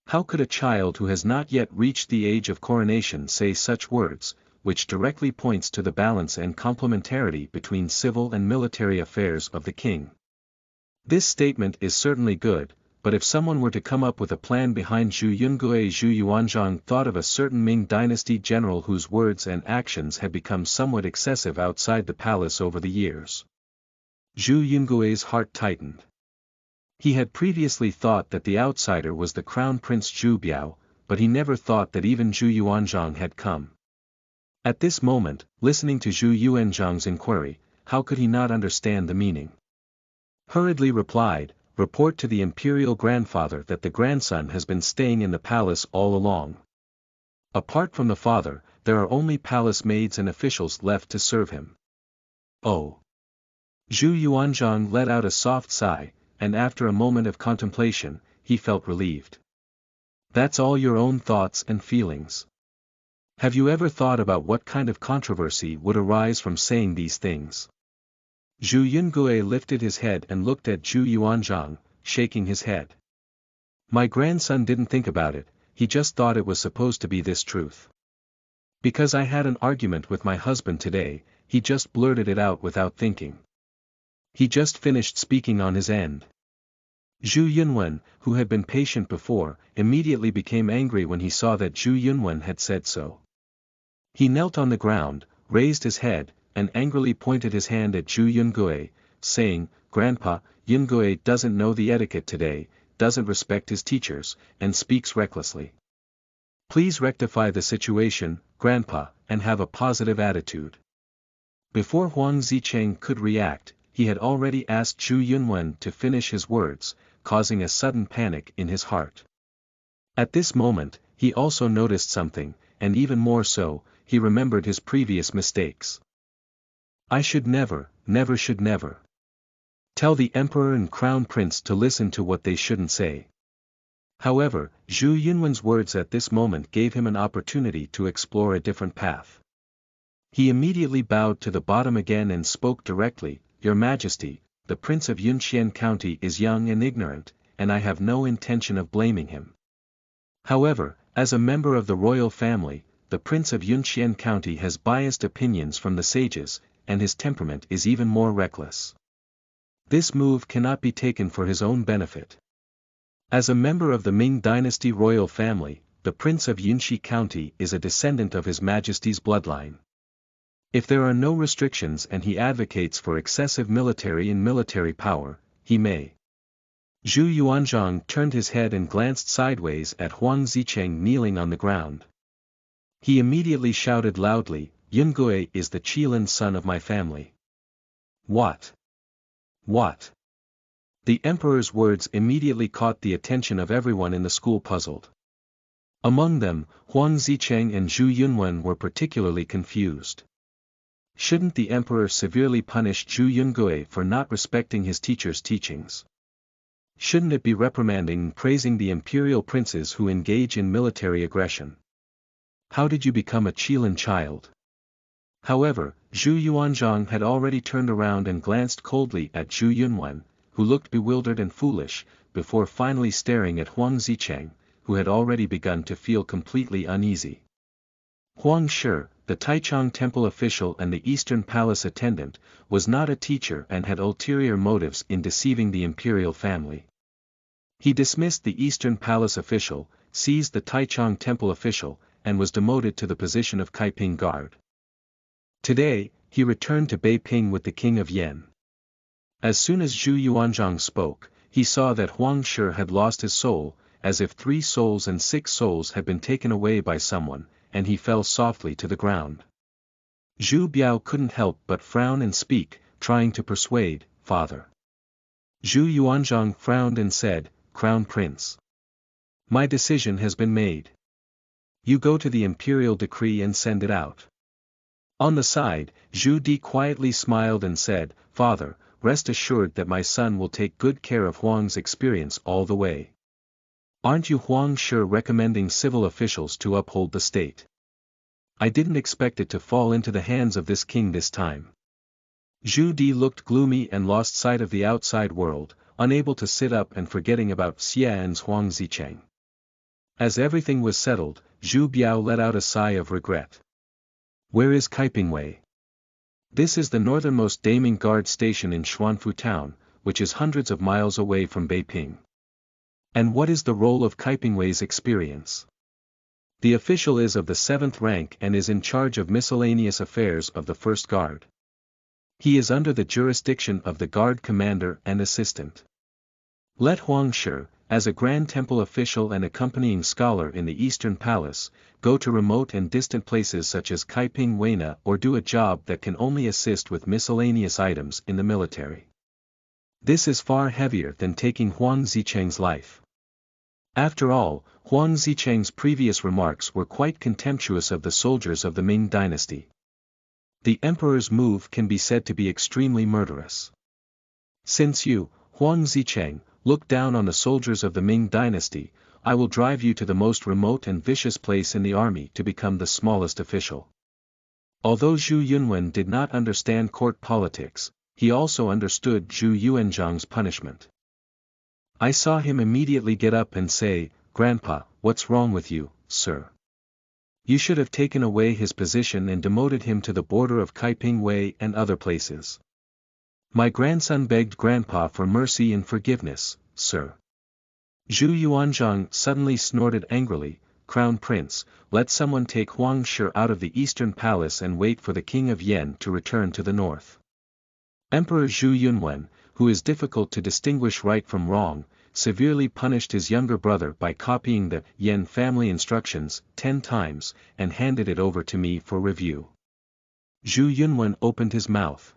How could a child who has not yet reached the age of coronation say such words, which directly points to the balance and complementarity between civil and military affairs of the king?" This statement is certainly good, but if someone were to come up with a plan behind Zhu Yungui, Zhu Yuanzhang thought of a certain Ming Dynasty general whose words and actions had become somewhat excessive outside the palace over the years. Zhu Yungui's heart tightened. He had previously thought that the outsider was the crown prince Zhu Biao, but he never thought that even Zhu Yuanzhang had come. At this moment, listening to Zhu Yuanzhang's inquiry, how could he not understand the meaning? Hurriedly replied, "Report to the imperial grandfather that the grandson has been staying in the palace all along. Apart from the father, there are only palace maids and officials left to serve him." Oh! Zhu Yuanzhang let out a soft sigh, and after a moment of contemplation, he felt relieved. "That's all your own thoughts and feelings. Have you ever thought about what kind of controversy would arise from saying these things?" Zhu Yungui lifted his head and looked at Zhu Yuanzhang, shaking his head. "My grandson didn't think about it, he just thought it was supposed to be this truth. Because I had an argument with my husband today, he just blurted it out without thinking. He just finished speaking on his end." Zhu Yunwen, who had been patient before, immediately became angry when he saw that Zhu Yunwen had said so. He knelt on the ground, raised his head, and angrily pointed his hand at Zhu Yungui, saying, "Grandpa, Yungui doesn't know the etiquette today, doesn't respect his teachers, and speaks recklessly. Please rectify the situation, Grandpa, and have a positive attitude." Before Huang Zicheng could react, he had already asked Zhu Yunwen to finish his words, causing a sudden panic in his heart. At this moment, he also noticed something, and even more so, he remembered his previous mistakes. "I should never tell the emperor and crown prince to listen to what they shouldn't say." However, Zhu Yunwen's words at this moment gave him an opportunity to explore a different path. He immediately bowed to the bottom again and spoke directly, "Your Majesty, the Prince of Yunqian County is young and ignorant, and I have no intention of blaming him. However, as a member of the royal family, the Prince of Yunqian County has biased opinions from the sages, and his temperament is even more reckless. This move cannot be taken for his own benefit. As a member of the Ming Dynasty royal family, the Prince of Yunqi County is a descendant of His Majesty's bloodline. If there are no restrictions and he advocates for excessive military power, he may." Zhu Yuanzhang turned his head and glanced sideways at Huang Zicheng kneeling on the ground. He immediately shouted loudly, "Yungui is the Qilin son of my family." What? The emperor's words immediately caught the attention of everyone in the school puzzled. Among them, Huang Zicheng and Zhu Yunwen were particularly confused. Shouldn't the emperor severely punish Zhu Yungui for not respecting his teacher's teachings? Shouldn't it be reprimanding and praising the imperial princes who engage in military aggression? How did you become a Qilin child? However, Zhu Yuanzhang had already turned around and glanced coldly at Zhu Yunwen, who looked bewildered and foolish, before finally staring at Huang Zicheng, who had already begun to feel completely uneasy. Huang Shi, the Taichung temple official and the Eastern Palace attendant, was not a teacher and had ulterior motives in deceiving the imperial family. He dismissed the Eastern Palace official, seized the Taichung temple official, and was demoted to the position of Kaiping guard. Today, he returned to Beiping with the king of Yan. As soon as Zhu Yuanzhang spoke, he saw that Huang Shi had lost his soul, as if 3 souls and 6 souls had been taken away by someone, and he fell softly to the ground. Zhu Biao couldn't help but frown and speak, trying to persuade, "Father." Zhu Yuanzhang frowned and said, "Crown Prince. My decision has been made. You go to the imperial decree and send it out." On the side, Zhu Di quietly smiled and said, "Father, rest assured that my son will take good care of Huang's experience all the way. Aren't you Huang Shi recommending civil officials to uphold the state? I didn't expect it to fall into the hands of this king this time." Zhu Di looked gloomy and lost sight of the outside world, unable to sit up and forgetting about Xian's Huang Zicheng. As everything was settled, Zhu Biao let out a sigh of regret. "Where is Kaipingwei?" This is the northernmost Daming Guard station in Xuanfu town, which is hundreds of miles away from Beiping. And what is the role of Kaipingwei's experience? The official is of the 7th rank and is in charge of miscellaneous affairs of the 1st Guard. He is under the jurisdiction of the Guard Commander and Assistant. Let Huang Shi, as a Grand Temple official and accompanying scholar in the Eastern Palace, go to remote and distant places such as Kaiping Weina or do a job that can only assist with miscellaneous items in the military. This is far heavier than taking Huang Zicheng's life. After all, Huang Zicheng's previous remarks were quite contemptuous of the soldiers of the Ming Dynasty. The emperor's move can be said to be extremely murderous. Since you, Huang Zicheng, look down on the soldiers of the Ming Dynasty, I will drive you to the most remote and vicious place in the army to become the smallest official. Although Zhu Yunwen did not understand court politics, he also understood Zhu Yuanzhang's punishment. I saw him immediately get up and say, "Grandpa, what's wrong with you, sir? You should have taken away his position and demoted him to the border of Kaiping Wei and other places." My grandson begged Grandpa for mercy and forgiveness, sir. Zhu Yuanzhang suddenly snorted angrily, "Crown Prince, let someone take Huang Shi out of the Eastern Palace and wait for the King of Yan to return to the north." Emperor Zhu Yunwen, who is difficult to distinguish right from wrong, severely punished his younger brother by copying the Yan family instructions 10 times, and handed it over to me for review. Zhu Yunwen opened his mouth.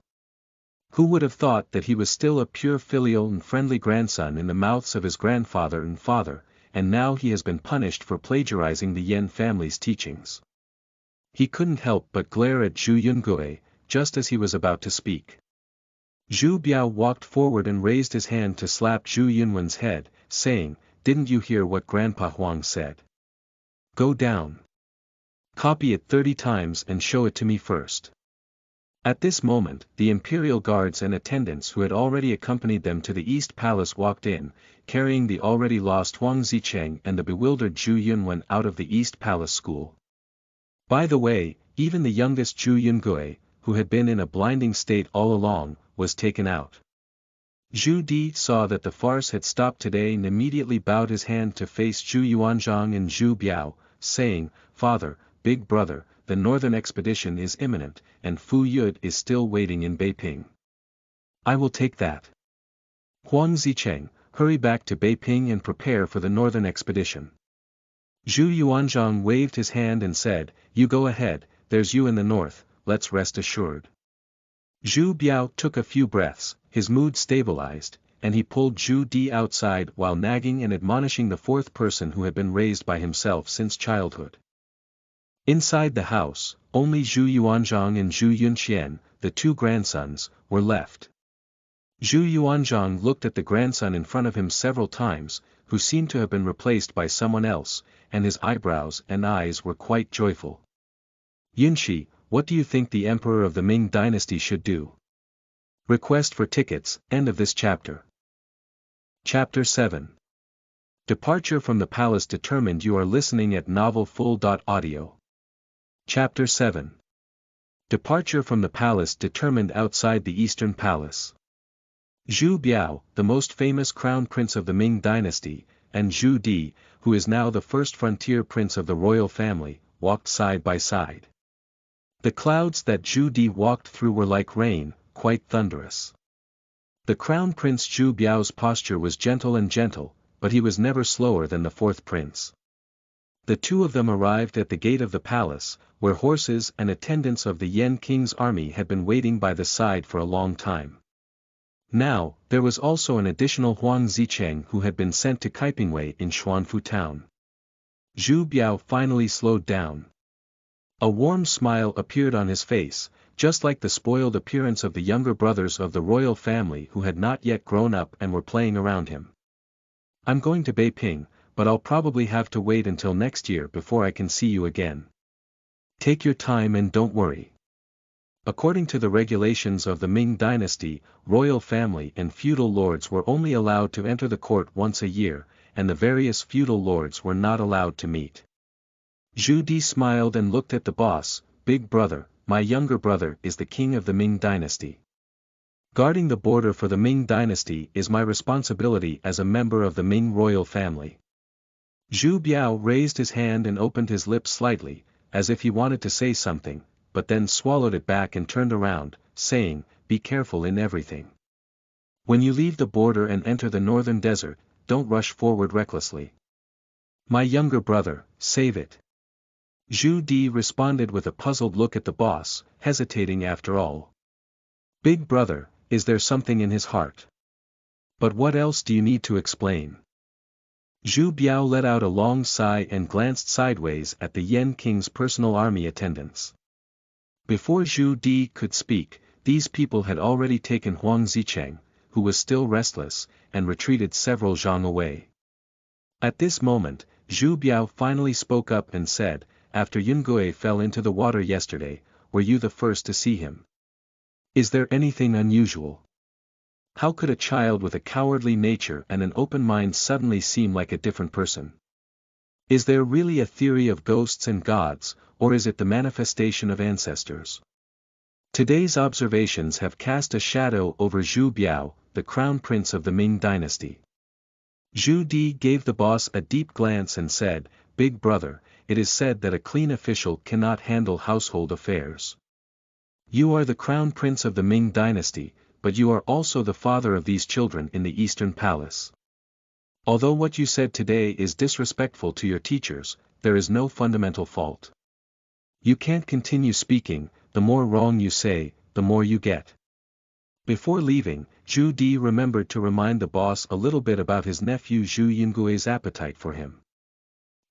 Who would have thought that he was still a pure filial and friendly grandson in the mouths of his grandfather and father, and now he has been punished for plagiarizing the Yan family's teachings. He couldn't help but glare at Zhu Yungui, just as he was about to speak. Zhu Biao walked forward and raised his hand to slap Zhu Yunwen's head, saying, "Didn't you hear what Grandpa Huang said? Go down. Copy it 30 times and show it to me first." At this moment, the imperial guards and attendants who had already accompanied them to the East Palace walked in, carrying the already lost Huang Zicheng and the bewildered Zhu Yunwen out of the East Palace school. By the way, even the youngest Zhu Yungui, who had been in a blinding state all along, was taken out. Zhu Di saw that the farce had stopped today and immediately bowed his hand to face Zhu Yuanzhang and Zhu Biao, saying, "Father, big brother, the northern expedition is imminent, and Fu Yud is still waiting in Beiping. I will take that. Huang Zicheng, hurry back to Beiping and prepare for the northern expedition." Zhu Yuanzhang waved his hand and said, "You go ahead, there's you in the north, let's rest assured." Zhu Biao took a few breaths, his mood stabilized, and he pulled Zhu Di outside while nagging and admonishing the 4th person who had been raised by himself since childhood. Inside the house, only Zhu Yuanzhang and Zhu Yunxian, the 2 grandsons, were left. Zhu Yuanzhang looked at the grandson in front of him several times, who seemed to have been replaced by someone else, and his eyebrows and eyes were quite joyful. Yunshi, what do you think the emperor of the Ming Dynasty should do? Request for tickets, end of this chapter. Chapter 7. Departure from the palace determined. You are listening at novelfull.audio. Chapter 7. Departure from the palace determined outside the Eastern Palace. Zhu Biao, the most famous crown prince of the Ming Dynasty, and Zhu Di, who is now the first frontier prince of the royal family, walked side by side. The clouds that Zhu Di walked through were like rain, quite thunderous. The crown prince Zhu Biao's posture was gentle, but he was never slower than the fourth prince. The two of them arrived at the gate of the palace, where horses and attendants of the Yan king's army had been waiting by the side for a long time. Now, there was also an additional Huang Zicheng who had been sent to Kaipingwei in Xuanfu town. Zhu Biao finally slowed down. A warm smile appeared on his face, just like the spoiled appearance of the younger brothers of the royal family who had not yet grown up and were playing around him. I'm going to Beiping, but I'll probably have to wait until next year before I can see you again. Take your time and don't worry. According to the regulations of the Ming Dynasty, royal family and feudal lords were only allowed to enter the court once a year, and the various feudal lords were not allowed to meet. Zhu Di smiled and looked at the boss. Big brother, my younger brother is the king of the Ming Dynasty. Guarding the border for the Ming Dynasty is my responsibility as a member of the Ming royal family. Zhu Biao raised his hand and opened his lips slightly, as if he wanted to say something, but then swallowed it back and turned around, saying, be careful in everything. When you leave the border and enter the northern desert, don't rush forward recklessly. My younger brother, save it. Zhu Di responded with a puzzled look at the boss, hesitating after all. Big brother, is there something in his heart? But what else do you need to explain? Zhu Biao let out a long sigh and glanced sideways at the Yan king's personal army attendants. Before Zhu Di could speak, these people had already taken Huang Zicheng, who was still restless, and retreated several zhang away. At this moment, Zhu Biao finally spoke up and said, after Yungui fell into the water yesterday, were you the first to see him? Is there anything unusual? How could a child with a cowardly nature and an open mind suddenly seem like a different person? Is there really a theory of ghosts and gods, or is it the manifestation of ancestors? Today's observations have cast a shadow over Zhu Biao, the crown prince of the Ming Dynasty. Zhu Di gave the boss a deep glance and said, Big brother, it is said that a clean official cannot handle household affairs. You are the crown prince of the Ming Dynasty, but you are also the father of these children in the Eastern Palace. Although what you said today is disrespectful to your teachers, there is no fundamental fault. You can't continue speaking, the more wrong you say, the more you get. Before leaving, Zhu Di remembered to remind the boss a little bit about his nephew Zhu Yungui's appetite for him.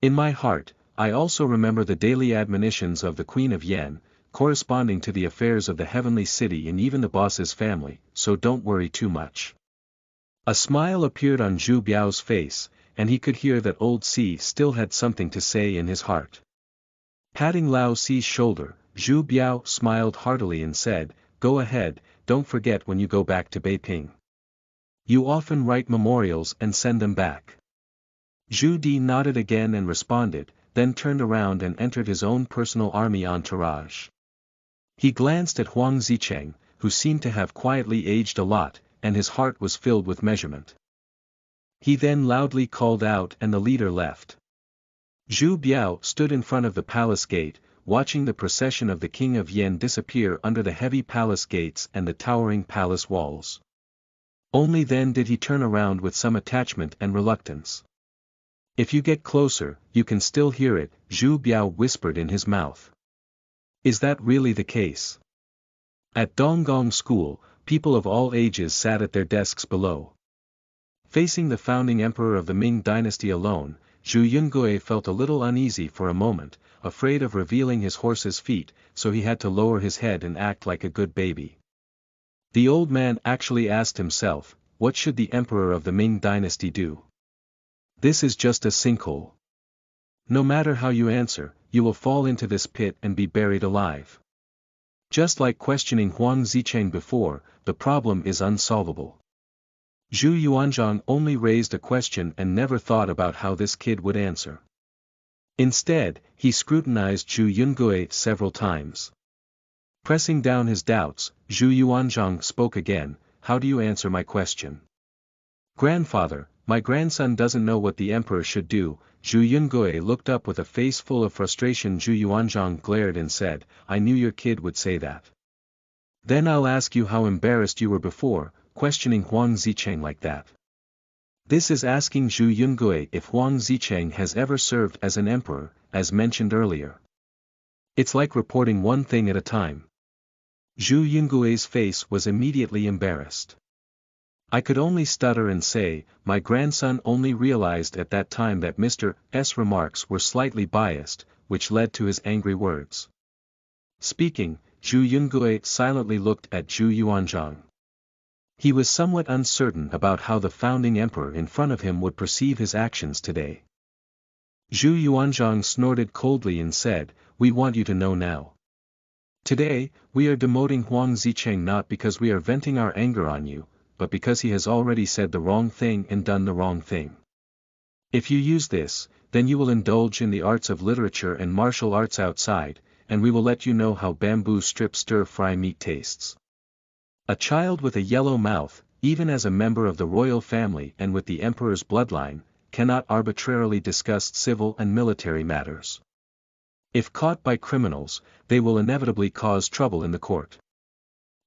In my heart, I also remember the daily admonitions of the Queen of Yan, corresponding to the affairs of the heavenly city and even the boss's family, so don't worry too much. A smile appeared on Zhu Biao's face, and he could hear that old Si still had something to say in his heart. Patting Lao Si's shoulder, Zhu Biao smiled heartily and said, Go ahead, don't forget when you go back to Beiping. You often write memorials and send them back. Zhu Di nodded again and responded, then turned around and entered his own personal army entourage. He glanced at Huang Zicheng, who seemed to have quietly aged a lot, and his heart was filled with measurement. He then loudly called out and the leader left. Zhu Biao stood in front of the palace gate, watching the procession of the King of Yan disappear under the heavy palace gates and the towering palace walls. Only then did he turn around with some attachment and reluctance. If you get closer, you can still hear it, Zhu Biao whispered in his mouth. Is that really the case? At Donggong School, people of all ages sat at their desks below. Facing the founding emperor of the Ming Dynasty alone, Zhu Yungui felt a little uneasy for a moment, afraid of revealing his horse's feet, so he had to lower his head and act like a good baby. The old man actually asked himself, what should the emperor of the Ming Dynasty do? This is just a sinkhole. No matter how you answer, you will fall into this pit and be buried alive. Just like questioning Huang Zicheng before, the problem is unsolvable. Zhu Yuanzhang only raised a question and never thought about how this kid would answer. Instead, he scrutinized Zhu Yungui several times. Pressing down his doubts, Zhu Yuanzhang spoke again, "How do you answer my question?" "Grandfather, my grandson doesn't know what the emperor should do." Zhu Yungui looked up with a face full of frustration. Zhu Yuanzhang glared and said, "I knew your kid would say that. Then I'll ask you how embarrassed you were before, questioning Huang Zicheng like that." This is asking Zhu Yungui if Huang Zicheng has ever served as an emperor, as mentioned earlier. It's like reporting one thing at a time. Zhu Yungui's face was immediately embarrassed. "I could only stutter and say, my grandson only realized at that time that Mr. S. remarks were slightly biased, which led to his angry words." Speaking, Zhu Yungui silently looked at Zhu Yuanzhang. He was somewhat uncertain about how the founding emperor in front of him would perceive his actions today. Zhu Yuanzhang snorted coldly and said, "We want you to know now. Today, we are demoting Huang Zicheng not because we are venting our anger on you, but because he has already said the wrong thing and done the wrong thing. If you use this, then you will indulge in the arts of literature and martial arts outside, and we will let you know how bamboo strip stir-fry meat tastes." A child with a yellow mouth, even as a member of the royal family and with the emperor's bloodline, cannot arbitrarily discuss civil and military matters. If caught by criminals, they will inevitably cause trouble in the court.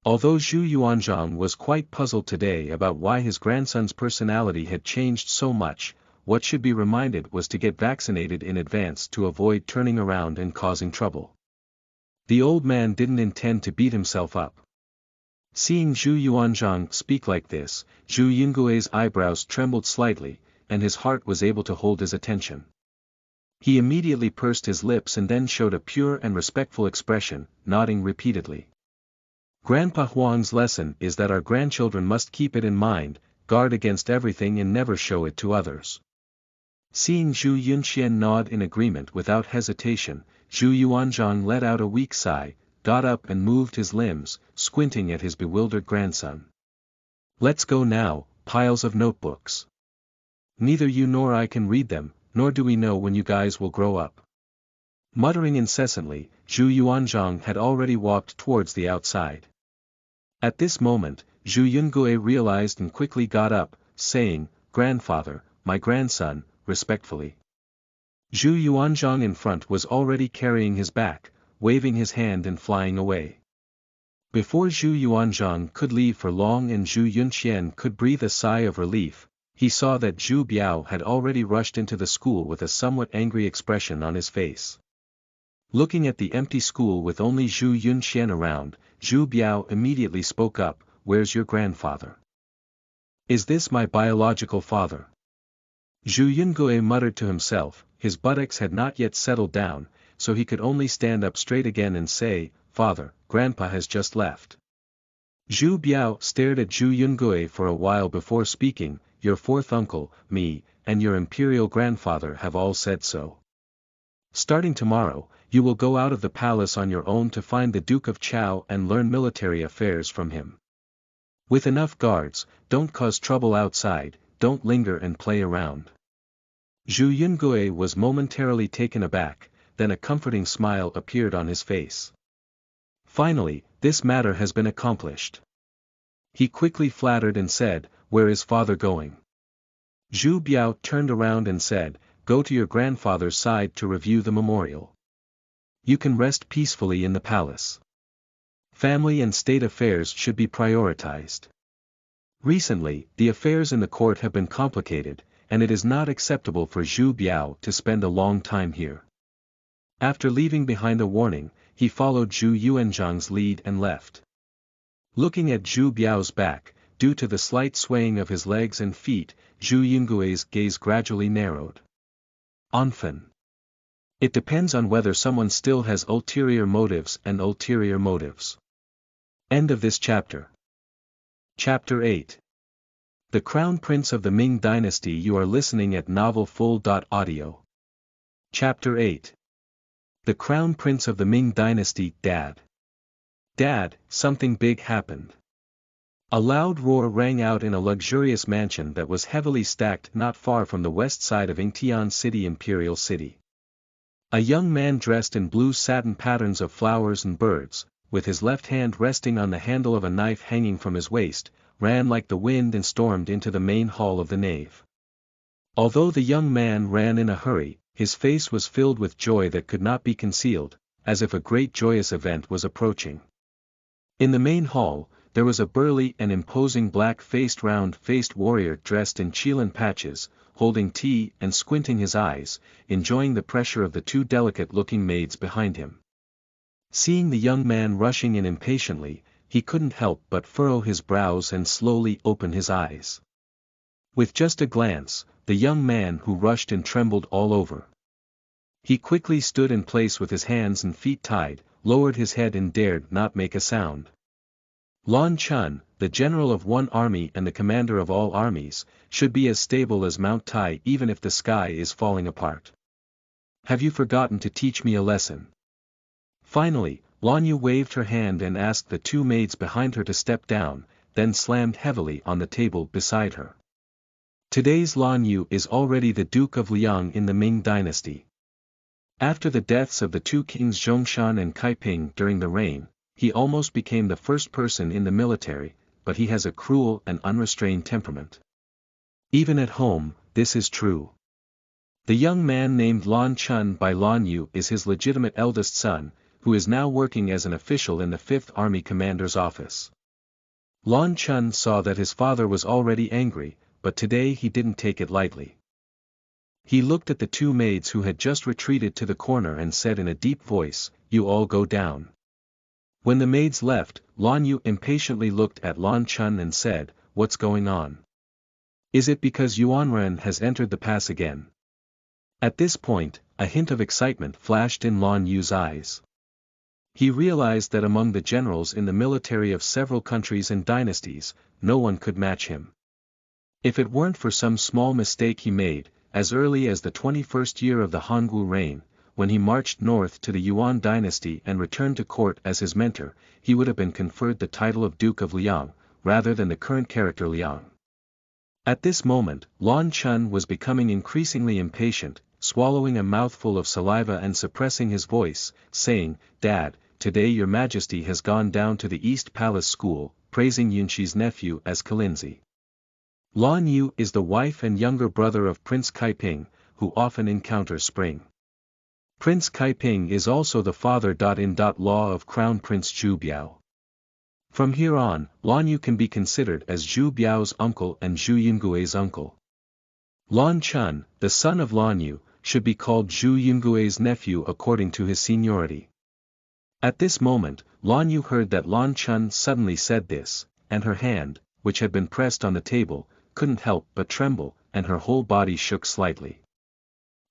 Although Zhu Yuanzhang was quite puzzled today about why his grandson's personality had changed so much, what should be reminded was to get vaccinated in advance to avoid turning around and causing trouble. The old man didn't intend to beat himself up. Seeing Zhu Yuanzhang speak like this, Zhu Yungui's eyebrows trembled slightly, and his heart was able to hold his attention. He immediately pursed his lips and then showed a pure and respectful expression, nodding repeatedly. "Grandpa Huang's lesson is that our grandchildren must keep it in mind, guard against everything and never show it to others." Seeing Zhu Yunqian nod in agreement without hesitation, Zhu Yuanzhang let out a weak sigh, got up and moved his limbs, squinting at his bewildered grandson. "Let's go now, piles of notebooks. Neither you nor I can read them, nor do we know when you guys will grow up." Muttering incessantly, Zhu Yuanzhang had already walked towards the outside. At this moment, Zhu Yungui realized and quickly got up, saying, "Grandfather, my grandson," respectfully. Zhu Yuanzhang in front was already carrying his back, waving his hand and flying away. Before Zhu Yuanzhang could leave for long and Zhu Yunqian could breathe a sigh of relief, he saw that Zhu Biao had already rushed into the school with a somewhat angry expression on his face. Looking at the empty school with only Zhu Yunqian around, Zhu Biao immediately spoke up, "Where's your grandfather? Is this my biological father?" Zhu Yungui muttered to himself, his buttocks had not yet settled down, so he could only stand up straight again and say, "Father, Grandpa has just left." Zhu Biao stared at Zhu Yungui for a while before speaking, "Your fourth uncle, me, and your imperial grandfather have all said so. Starting tomorrow, you will go out of the palace on your own to find the Duke of Chao and learn military affairs from him. With enough guards, don't cause trouble outside, don't linger and play around." Zhu Yungui was momentarily taken aback, then a comforting smile appeared on his face. Finally, this matter has been accomplished. He quickly flattered and said, "Where is father going?" Zhu Biao turned around and said, "Go to your grandfather's side to review the memorial. You can rest peacefully in the palace. Family and state affairs should be prioritized. Recently, the affairs in the court have been complicated, and it is not acceptable for Zhu Biao to spend a long time here." After leaving behind a warning, he followed Zhu Yuanzhang's lead and left. Looking at Zhu Biao's back, due to the slight swaying of his legs and feet, Zhu Yungui's gaze gradually narrowed. Often. It depends on whether someone still has ulterior motives and ulterior motives. End of this chapter. Chapter 8. The Crown Prince of the Ming Dynasty. You are listening at novelfull.audio. Chapter 8. The Crown Prince of the Ming Dynasty. Dad. Dad, something big happened. A loud roar rang out in a luxurious mansion that was heavily stacked not far from the west side of Ingtian City, Imperial City. A young man dressed in blue satin patterns of flowers and birds, with his left hand resting on the handle of a knife hanging from his waist, ran like the wind and stormed into the main hall of the nave. Although the young man ran in a hurry, his face was filled with joy that could not be concealed, as if a great joyous event was approaching. In the main hall, there was a burly and imposing black-faced round-faced warrior dressed in Qilin patches, holding tea and squinting his eyes, enjoying the pressure of the two delicate-looking maids behind him. Seeing the young man rushing in impatiently, he couldn't help but furrow his brows and slowly open his eyes. With just a glance, the young man who rushed in trembled all over. He quickly stood in place with his hands and feet tied, lowered his head and dared not make a sound. Lan Chun, the general of one army and the commander of all armies, should be as stable as Mount Tai even if the sky is falling apart. Have you forgotten to teach me a lesson? Finally, Lan Yu waved her hand and asked the two maids behind her to step down, then slammed heavily on the table beside her. Today's Lan Yu is already the Duke of Liang in the Ming Dynasty. After the deaths of the two kings Zhongshan and Kaiping during the reign, he almost became the first person in the military, but he has a cruel and unrestrained temperament. Even at home, this is true. The young man named Lan Chun by Lan Yu is his legitimate eldest son, who is now working as an official in the 5th Army Commander's office. Lan Chun saw that his father was already angry, but today he didn't take it lightly. He looked at the two maids who had just retreated to the corner and said in a deep voice, "You all go down." When the maids left, Lan Yu impatiently looked at Lan Chun and said, "What's going on? Is it because Yuanren has entered the pass again?" At this point, a hint of excitement flashed in Lan Yu's eyes. He realized that among the generals in the military of several countries and dynasties, no one could match him. If it weren't for some small mistake he made, as early as the 21st year of the Hongwu reign, when he marched north to the Yuan dynasty and returned to court as his mentor, he would have been conferred the title of Duke of Liang, rather than the current character Liang. At this moment, Lan Chun was becoming increasingly impatient, swallowing a mouthful of saliva and suppressing his voice, saying, "Dad, today your Majesty has gone down to the East Palace School, praising Yunxi's nephew as Qilin. Lan Yu is the wife and younger brother of Prince Kaiping, who often encounters spring. Prince Kaiping is also the father-in-law of Crown Prince Zhu Biao. From here on, Lan Yu can be considered as Zhu Biao's uncle and Zhu Yungui's uncle. Lan Chun, the son of Lan Yu, should be called Zhu Yungui's nephew according to his seniority." At this moment, Lan Yu heard that Lan Chun suddenly said this, and her hand, which had been pressed on the table, couldn't help but tremble, and her whole body shook slightly.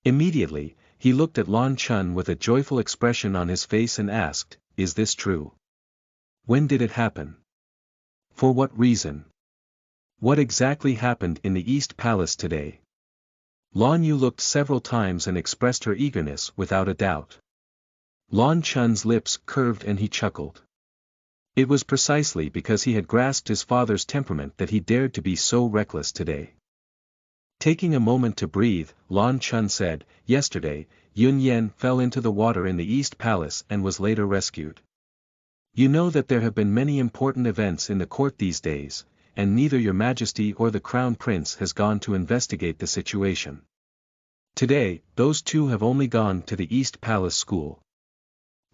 Immediately, he looked at Lan Chun with a joyful expression on his face and asked, "Is this true? When did it happen? For what reason? What exactly happened in the East Palace today?" Lan Yu looked several times and expressed her eagerness without a doubt. Lan Chun's lips curved and he chuckled. It was precisely because he had grasped his father's temperament that he dared to be so reckless today. Taking a moment to breathe, Lan Chun said, "Yesterday, Yun Yan fell into the water in the East Palace and was later rescued. You know that there have been many important events in the court these days, and neither your Majesty or the Crown Prince has gone to investigate the situation. Today, those two have only gone to the East Palace School.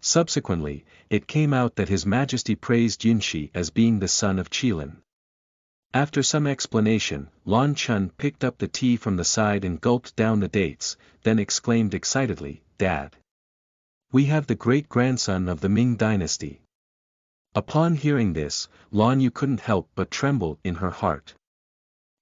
Subsequently, it came out that His Majesty praised Yunxi as being the son of Qilin." After some explanation, Lan Chun picked up the tea from the side and gulped down the dates, then exclaimed excitedly, "Dad! We have the great-grandson of the Ming Dynasty." Upon hearing this, Lan Yu couldn't help but tremble in her heart.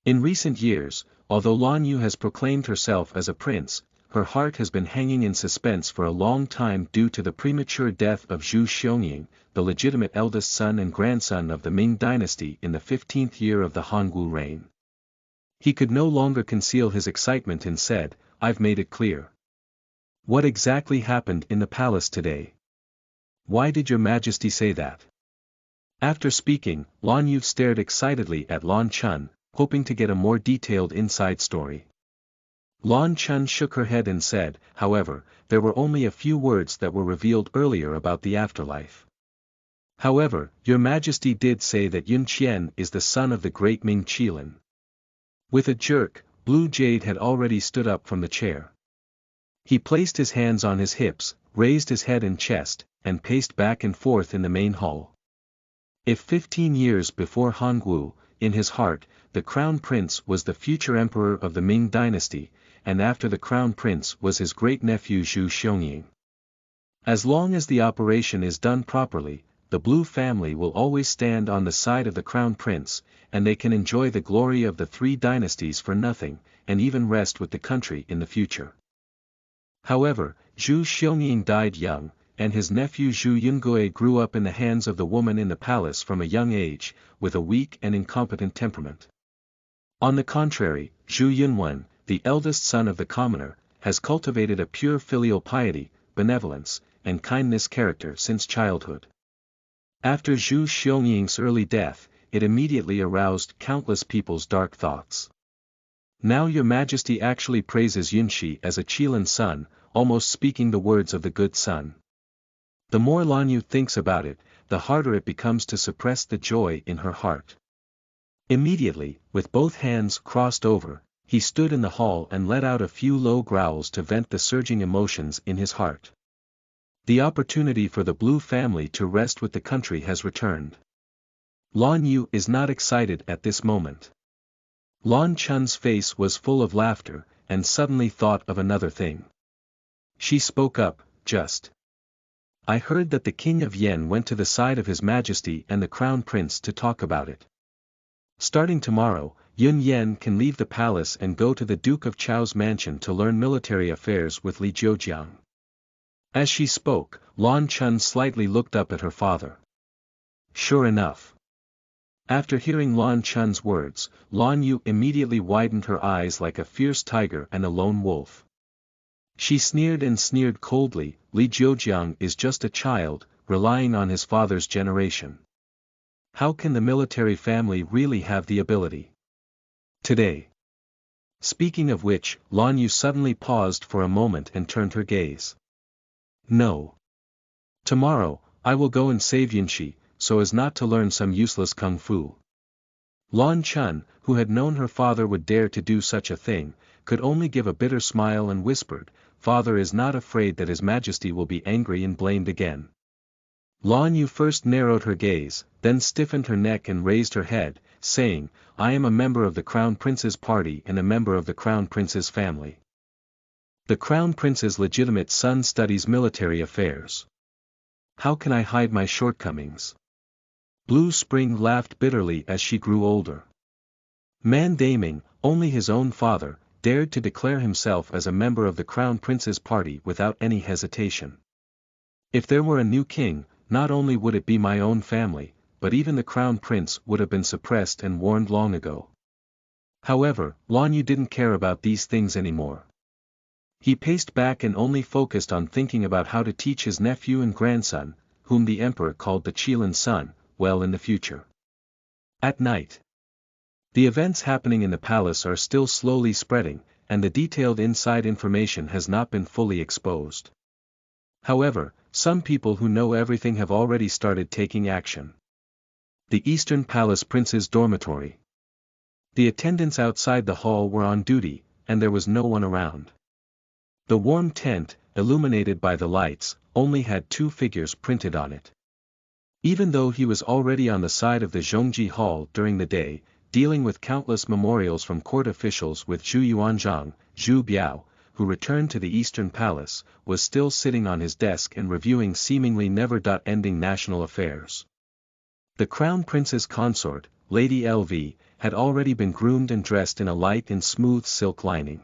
In recent years, although Lan Yu has proclaimed herself as a prince, her heart has been hanging in suspense for a long time due to the premature death of Zhu Yunwen, the legitimate eldest son and grandson of the Ming Dynasty in the 15th year of the Hongwu reign. He could no longer conceal his excitement and said, "I've made it clear. What exactly happened in the palace today? Why did your Majesty say that? After speaking, Lan Yu stared excitedly at Lan Chun, hoping to get a more detailed inside story. Lan Chun shook her head and said, however, there were only a few words that were revealed earlier about the afterlife. However, your Majesty did say that Yun Qian is the son of the great Ming Qilin. With a jerk, Blue Jade had already stood up from the chair. He placed his hands on his hips, raised his head and chest, and paced back and forth in the main hall. If 15 years before Hongwu, in his heart, the Crown Prince was the future emperor of the Ming Dynasty, and after the Crown Prince was his great-nephew Zhu Yunwen. As long as the operation is done properly, the Blue family will always stand on the side of the Crown Prince, and they can enjoy the glory of the 3 dynasties for nothing, and even rest with the country in the future. However, Zhu Yunwen died young, and his nephew Zhu Yungui grew up in the hands of the woman in the palace from a young age, with a weak and incompetent temperament. On the contrary, Zhu Yunwen, the eldest son of the commoner, has cultivated a pure filial piety, benevolence, and kindness character since childhood. After Zhu Yunwen's early death, it immediately aroused countless people's dark thoughts. Now your Majesty actually praises Yunxi as a Qilin son, almost speaking the words of the good son. The more Lan Yu thinks about it, the harder it becomes to suppress the joy in her heart. Immediately, with both hands crossed over, he stood in the hall and let out a few low growls to vent the surging emotions in his heart. The opportunity for the Blue family to rest with the country has returned. Lan Yu is not excited at this moment. Lan Chun's face was full of laughter, and suddenly thought of another thing. She spoke up, just. I heard that the King of Yen went to the side of His Majesty and the Crown Prince to talk about it. Starting tomorrow, Yun Yen can leave the palace and go to the Duke of Chao's mansion to learn military affairs with Li Zhejiang. As she spoke, Lan Chun slightly looked up at her father. Sure enough. After hearing Lan Chun's words, Lan Yu immediately widened her eyes like a fierce tiger and a lone wolf. She sneered and sneered coldly, Li Zhejiang is just a child, relying on his father's generation. How can the military family really have the ability? Today. Speaking of which, Lan Yu suddenly paused for a moment and turned her gaze. No. Tomorrow, I will go and save Yunxi, so as not to learn some useless kung fu. Lan Chun, who had known her father would dare to do such a thing, could only give a bitter smile and whispered, Father is not afraid that His Majesty will be angry and blamed again. Lan Yu first narrowed her gaze, then stiffened her neck and raised her head, saying, I am a member of the Crown Prince's party and a member of the Crown Prince's family. The Crown Prince's legitimate son studies military affairs. How can I hide my shortcomings? Blue Spring laughed bitterly as she grew older. Mandaming, only his own father, dared to declare himself as a member of the Crown Prince's party without any hesitation. If there were a new king, not only would it be my own family, but even the Crown Prince would have been suppressed and warned long ago. However, Lan Yu didn't care about these things anymore. He paced back and only focused on thinking about how to teach his nephew and grandson, whom the emperor called the Qilin son, well in the future. At night. The events happening in the palace are still slowly spreading, and the detailed inside information has not been fully exposed. However, some people who know everything have already started taking action. The Eastern Palace Prince's dormitory. The attendants outside the hall were on duty, and there was no one around. The warm tent, illuminated by the lights, only had 2 figures printed on it. Even though he was already on the side of the Zhongji Hall during the day, dealing with countless memorials from court officials with Zhu Yuanzhang, Zhu Biao, who returned to the Eastern Palace, was still sitting on his desk and reviewing seemingly never-ending national affairs. The Crown Prince's consort, Lady LV, had already been groomed and dressed in a light and smooth silk lining.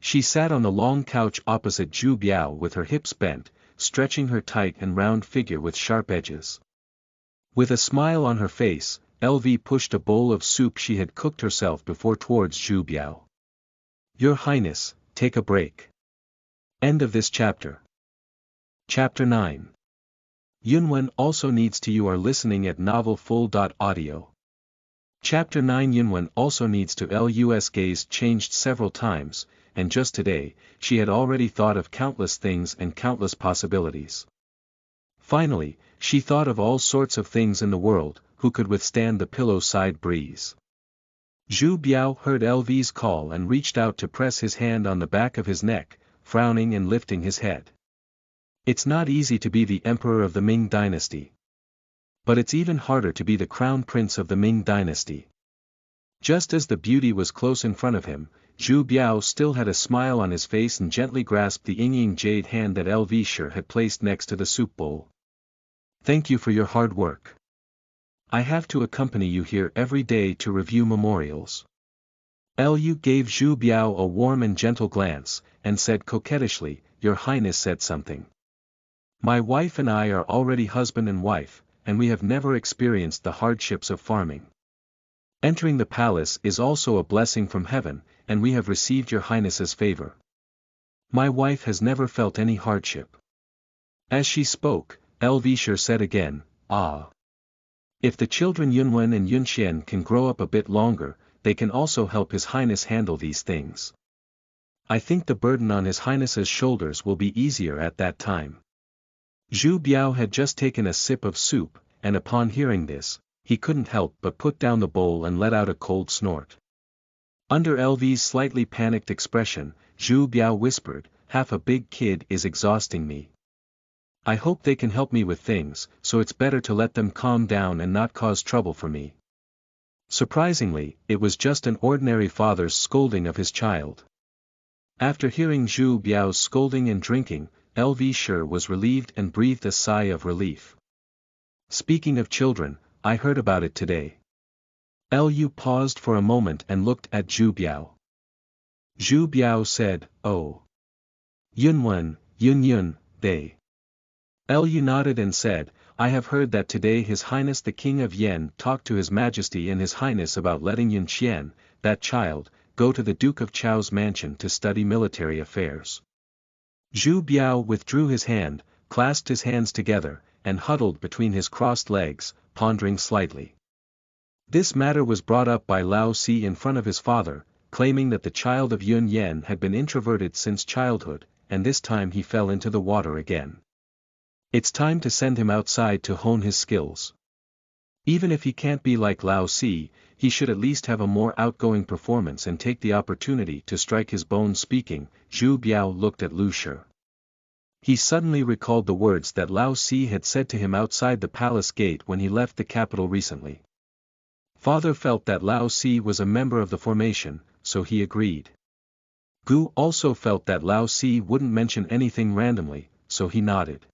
She sat on the long couch opposite Zhu Biao with her hips bent, stretching her tight and round figure with sharp edges. With a smile on her face, LV pushed a bowl of soup she had cooked herself before towards Zhu Biao. Your Highness, take a break. End of this chapter. Chapter 9. Yunwen also needs to. You are listening at novelfull.audio. Chapter 9. Yunwen also needs to. Lu's gaze changed several times, and just today, she had already thought of countless things and countless possibilities. Finally, she thought of all sorts of things in the world, who could withstand the pillow-side breeze. Zhu Biao heard LV's call and reached out to press his hand on the back of his neck, frowning and lifting his head. It's not easy to be the emperor of the Ming Dynasty. But it's even harder to be the crown prince of the Ming Dynasty. Just as the beauty was close in front of him, Zhu Biao still had a smile on his face and gently grasped the Ying jade hand that LV had placed next to the soup bowl. Thank you for your hard work. I have to accompany you here every day to review memorials. Lu gave Zhu Biao a warm and gentle glance, and said coquettishly, Your Highness said something. My wife and I are already husband and wife, and we have never experienced the hardships of farming. Entering the palace is also a blessing from heaven, and we have received your Highness's favor. My wife has never felt any hardship. As she spoke, LV said again, Ah. If the children Yunwen and Yunxian can grow up a bit longer, they can also help His Highness handle these things. I think the burden on His Highness's shoulders will be easier at that time. Zhu Biao had just taken a sip of soup, and upon hearing this, he couldn't help but put down the bowl and let out a cold snort. Under LV's slightly panicked expression, Zhu Biao whispered, Half a big kid is exhausting me. I hope they can help me with things, so it's better to let them calm down and not cause trouble for me. Surprisingly, it was just an ordinary father's scolding of his child. After hearing Zhu Biao's scolding and drinking, LV was relieved and breathed a sigh of relief. Speaking of children, I heard about it today. Lu paused for a moment and looked at Zhu Biao. Zhu Biao said, Oh. Yunwen, Yun, they. Lu nodded and said, I have heard that today His Highness the King of Yen talked to His Majesty and His Highness about letting Yunxian, that child, go to the Duke of Chao's mansion to study military affairs. Zhu Biao withdrew his hand, clasped his hands together, and huddled between his crossed legs, pondering slightly. This matter was brought up by Lao Si in front of his father, claiming that the child of Yun Yan had been introverted since childhood, and this time he fell into the water again. It's time to send him outside to hone his skills. Even if he can't be like Lao Si, he should at least have a more outgoing performance and take the opportunity to strike his bones. Speaking, Zhu Biao looked at Lu Shi. He suddenly recalled the words that Lao Si had said to him outside the palace gate when he left the capital recently. Father felt that Lao Si was a member of the formation, so he agreed. Gu also felt that Lao Si wouldn't mention anything randomly, so he nodded.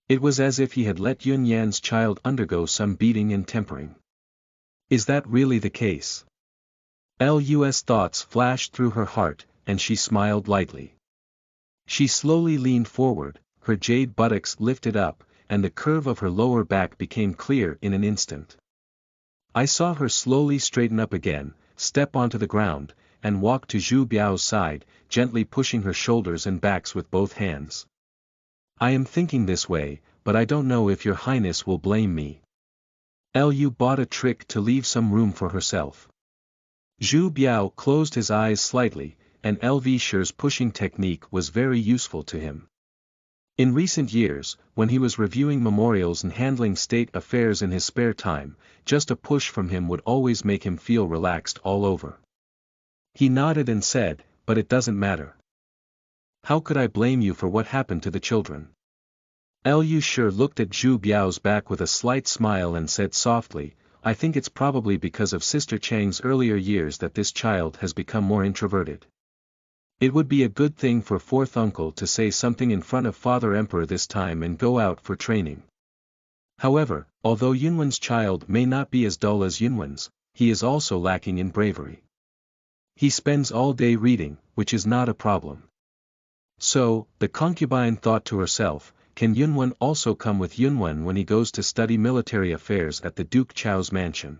It was as if he had let Yun Yan's child undergo some beating and tempering. Is that really the case? Lu's thoughts flashed through her heart, and she smiled lightly. She slowly leaned forward, her jade buttocks lifted up, and the curve of her lower back became clear in an instant. I saw her slowly straighten up again, step onto the ground, and walk to Zhu Biao's side, gently pushing her shoulders and backs with both hands. I am thinking this way, but I don't know if your Highness will blame me. Lu bought a trick to leave some room for herself. Zhu Biao closed his eyes slightly, and LV's pushing technique was very useful to him. In recent years, when he was reviewing memorials and handling state affairs in his spare time, just a push from him would always make him feel relaxed all over. He nodded and said, But it doesn't matter. How could I blame you for what happened to the children? Lu looked at Zhu Biao's back with a slight smile and said softly, I think it's probably because of Sister Chang's earlier years that this child has become more introverted. It would be a good thing for fourth uncle to say something in front of Father Emperor this time and go out for training. However, although Yunwen's child may not be as dull as Yunwen's, he is also lacking in bravery. He spends all day reading, which is not a problem. So, the concubine thought to herself, can Yunwen also come with Yunwen when he goes to study military affairs at the Duke Chao's mansion?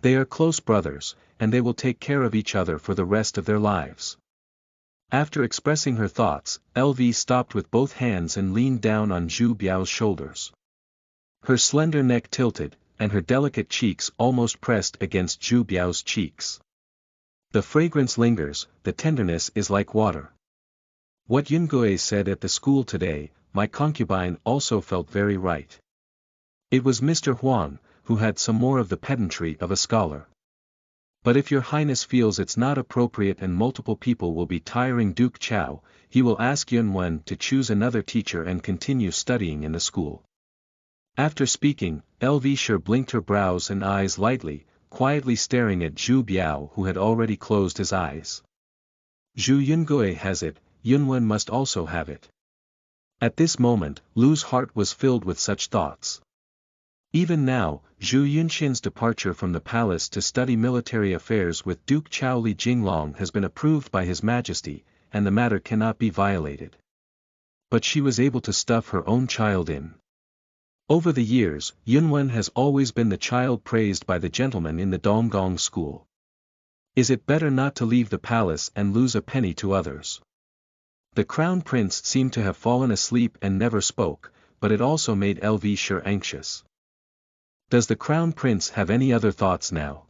They are close brothers, and they will take care of each other for the rest of their lives. After expressing her thoughts, LV stopped with both hands and leaned down on Zhu Biao's shoulders. Her slender neck tilted, and her delicate cheeks almost pressed against Zhu Biao's cheeks. The fragrance lingers, the tenderness is like water. What Yungui said at the school today, my concubine also felt very right. It was Mr. Huang, who had some more of the pedantry of a scholar. But if your highness feels it's not appropriate and multiple people will be tiring Duke Chao, he will ask Yunwen to choose another teacher and continue studying in the school. After speaking, LV sure blinked her brows and eyes lightly, quietly staring at Zhu Biao who had already closed his eyes. Zhu Yungui has it, Yunwen must also have it. At this moment, Lu's heart was filled with such thoughts. Even now, Zhu Yunxian's departure from the palace to study military affairs with Duke Chao Li Jinglong has been approved by His Majesty, and the matter cannot be violated. But she was able to stuff her own child in. Over the years, Yunwen has always been the child praised by the gentlemen in the Donggong school. Is it better not to leave the palace and lose a penny to others? The crown prince seemed to have fallen asleep and never spoke, but it also made LV sure anxious. Does the crown prince have any other thoughts now?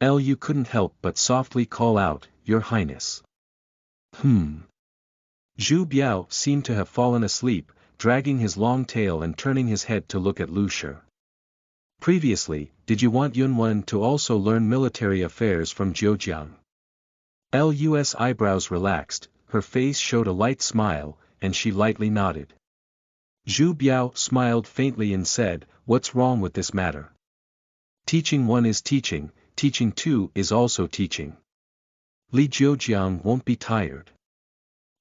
Lu couldn't help but softly call out, Your Highness. Zhu Biao seemed to have fallen asleep, dragging his long tail and turning his head to look at Lu Shi. Previously, did you want Yunwen to also learn military affairs from Zhejiang? Lu's eyebrows relaxed, her face showed a light smile, and she lightly nodded. Zhu Biao smiled faintly and said, What's wrong with this matter? Teaching one is teaching, teaching two is also teaching. Li Zhejiang won't be tired.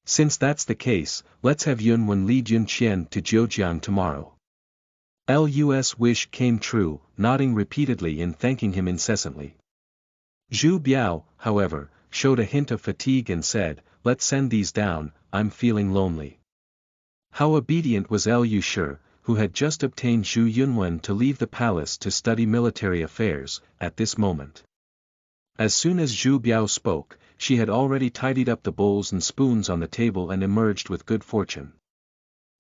Since that's the case, let's have Yunwen lead Yunqian to Zhejiang tomorrow. Lu's wish came true, nodding repeatedly and thanking him incessantly. Zhu Biao, however, showed a hint of fatigue and said, Let's send these down, I'm feeling lonely. How obedient was Lu Shi, who had just obtained Zhu Yunwen to leave the palace to study military affairs, at this moment. As soon as Zhu Biao spoke, she had already tidied up the bowls and spoons on the table and emerged with good fortune.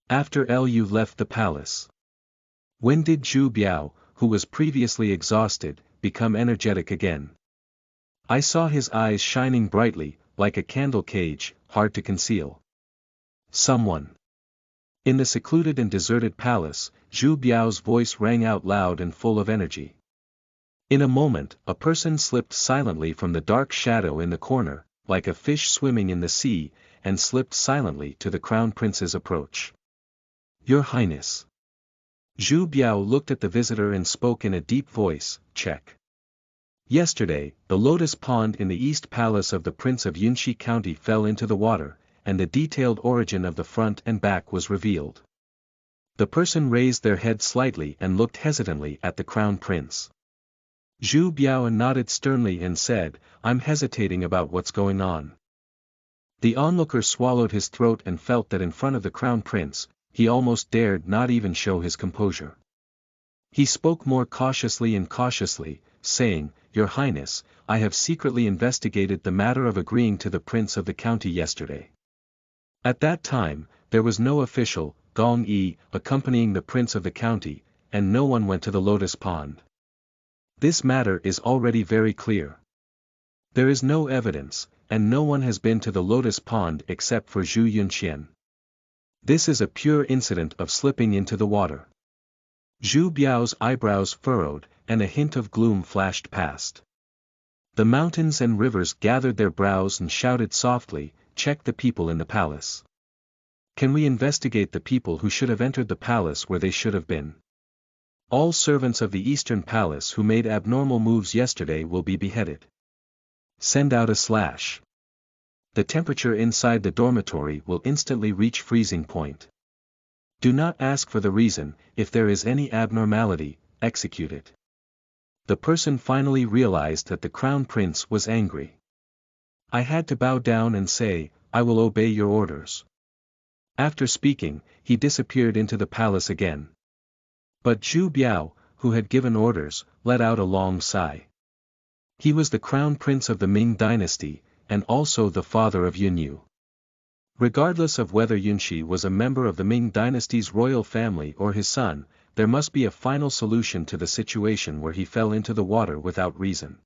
After Lu left the palace. When did Zhu Biao, who was previously exhausted, become energetic again? I saw his eyes shining brightly, like a candle cage, hard to conceal. Someone. In the secluded and deserted palace, Zhu Biao's voice rang out loud and full of energy. In a moment, a person slipped silently from the dark shadow in the corner, like a fish swimming in the sea, and slipped silently to the crown prince's approach. Your Highness. Zhu Biao looked at the visitor and spoke in a deep voice, Check. Yesterday, the lotus pond in the east palace of the Prince of Yunxi County fell into the water, and the detailed origin of the front and back was revealed. The person raised their head slightly and looked hesitantly at the crown prince. Zhu Biao nodded sternly and said, I'm hesitating about what's going on. The onlooker swallowed his throat and felt that in front of the crown prince, he almost dared not even show his composure. He spoke more cautiously and cautiously, saying, Your Highness, I have secretly investigated the matter of agreeing to the prince of the county yesterday. At that time, there was no official, Gong Yi, accompanying the prince of the county, and no one went to the lotus pond. This matter is already very clear. There is no evidence, and no one has been to the lotus pond except for Zhu Yunxian. This is a pure incident of slipping into the water. Zhu Biao's eyebrows furrowed, and a hint of gloom flashed past. The mountains and rivers gathered their brows and shouted softly, Check the people in the palace. Can we investigate the people who should have entered the palace where they should have been? All servants of the Eastern Palace who made abnormal moves yesterday will be beheaded. Send out a slash. The temperature inside the dormitory will instantly reach freezing point. Do not ask for the reason, if there is any abnormality, execute it. The person finally realized that the crown prince was angry. I had to bow down and say, I will obey your orders. After speaking, he disappeared into the palace again. But Zhu Biao, who had given orders, let out a long sigh. He was the crown prince of the Ming Dynasty, and also the father of Yunyu. Regardless of whether Yunxi was a member of the Ming Dynasty's royal family or his son, there must be a final solution to the situation where he fell into the water without reason.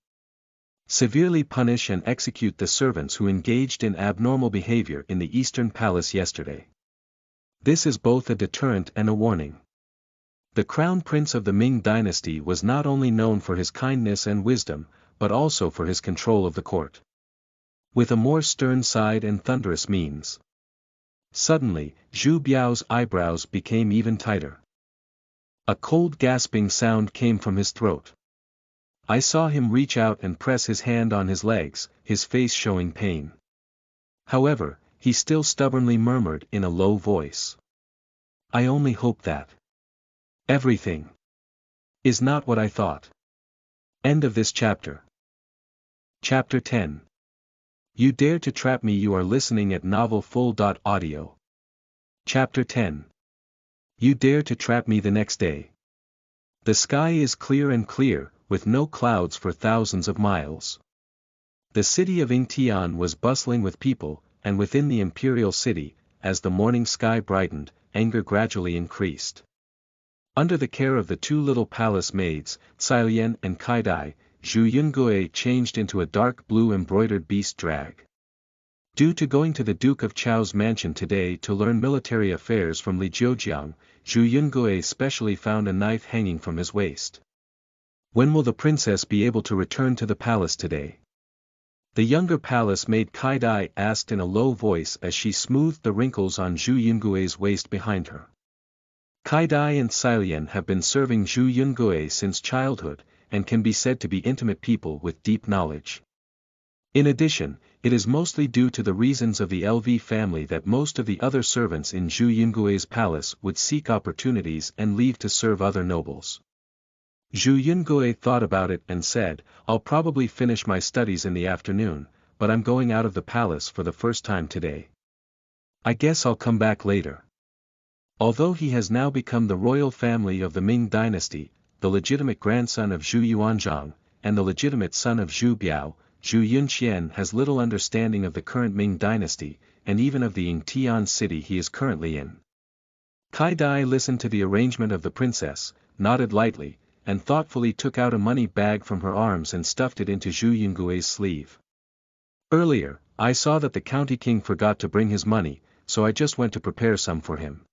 Severely punish and execute the servants who engaged in abnormal behavior in the Eastern Palace yesterday. This is both a deterrent and a warning. The Crown Prince of the Ming Dynasty was not only known for his kindness and wisdom, but also for his control of the court. With a more stern side and thunderous means. Suddenly, Zhu Biao's eyebrows became even tighter. A cold gasping sound came from his throat. I saw him reach out and press his hand on his legs, his face showing pain. However, he still stubbornly murmured in a low voice. I only hope that everything is not what I thought. End of this chapter. Chapter 10. You dare to trap me. You are listening at novelfull.audio. Chapter 10. You dare to trap me. The next day. The sky is clear and clear, with no clouds for thousands of miles. The city of Yingtian was bustling with people, and within the imperial city, as the morning sky brightened, anger gradually increased. Under the care of the two little palace maids, Cilian and Kaidai, Zhu Yungui changed into a dark blue embroidered beast drag. Due to going to the Duke of Chao's mansion today to learn military affairs from Li Jiujiang, Zhu Yungui specially found a knife hanging from his waist. When will the princess be able to return to the palace today? The younger palace maid Kaidai asked in a low voice as she smoothed the wrinkles on Zhu Yungui's waist behind her. Kaidai and Cilian have been serving Zhu Yungui since childhood, and can be said to be intimate people with deep knowledge. In addition, it is mostly due to the reasons of the LV family that most of the other servants in Zhu Yungui's palace would seek opportunities and leave to serve other nobles. Zhu Yungui thought about it and said, I'll probably finish my studies in the afternoon, but I'm going out of the palace for the first time today. I guess I'll come back later. Although he has now become the royal family of the Ming Dynasty, the legitimate grandson of Zhu Yuanzhang, and the legitimate son of Zhu Biao, Zhu Yunqian has little understanding of the current Ming Dynasty, and even of the Yingtian city he is currently in. Kaidai listened to the arrangement of the princess, nodded lightly, and thoughtfully took out a money bag from her arms and stuffed it into Zhu Yungui's sleeve. Earlier, I saw that the county king forgot to bring his money, so I just went to prepare some for him.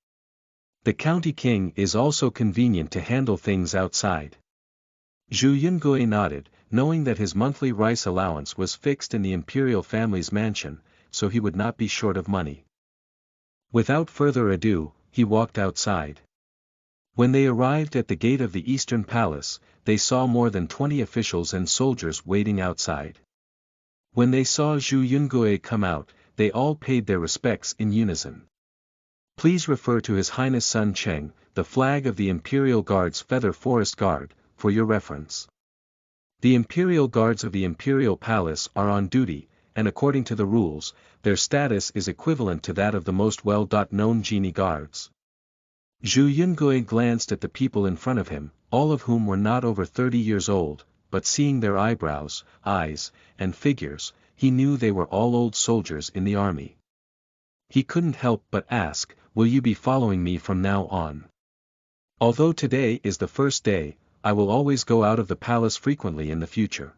The county king is also convenient to handle things outside. Zhu Yungui nodded, knowing that his monthly rice allowance was fixed in the imperial family's mansion, so he would not be short of money. Without further ado, he walked outside. When they arrived at the gate of the Eastern Palace, they saw more than 20 officials and soldiers waiting outside. When they saw Zhu Yungui come out, they all paid their respects in unison. Please refer to His Highness Sun Cheng, the flag of the Imperial Guard's Feather Forest Guard, for your reference. The Imperial Guards of the Imperial Palace are on duty, and according to the rules, their status is equivalent to that of the most well-known genie guards. Zhu Yungui glanced at the people in front of him, all of whom were not over 30 years old, but seeing their eyebrows, eyes, and figures, he knew they were all old soldiers in the army. He couldn't help but ask, will you be following me from now on? Although today is the first day, I will always go out of the palace frequently in the future.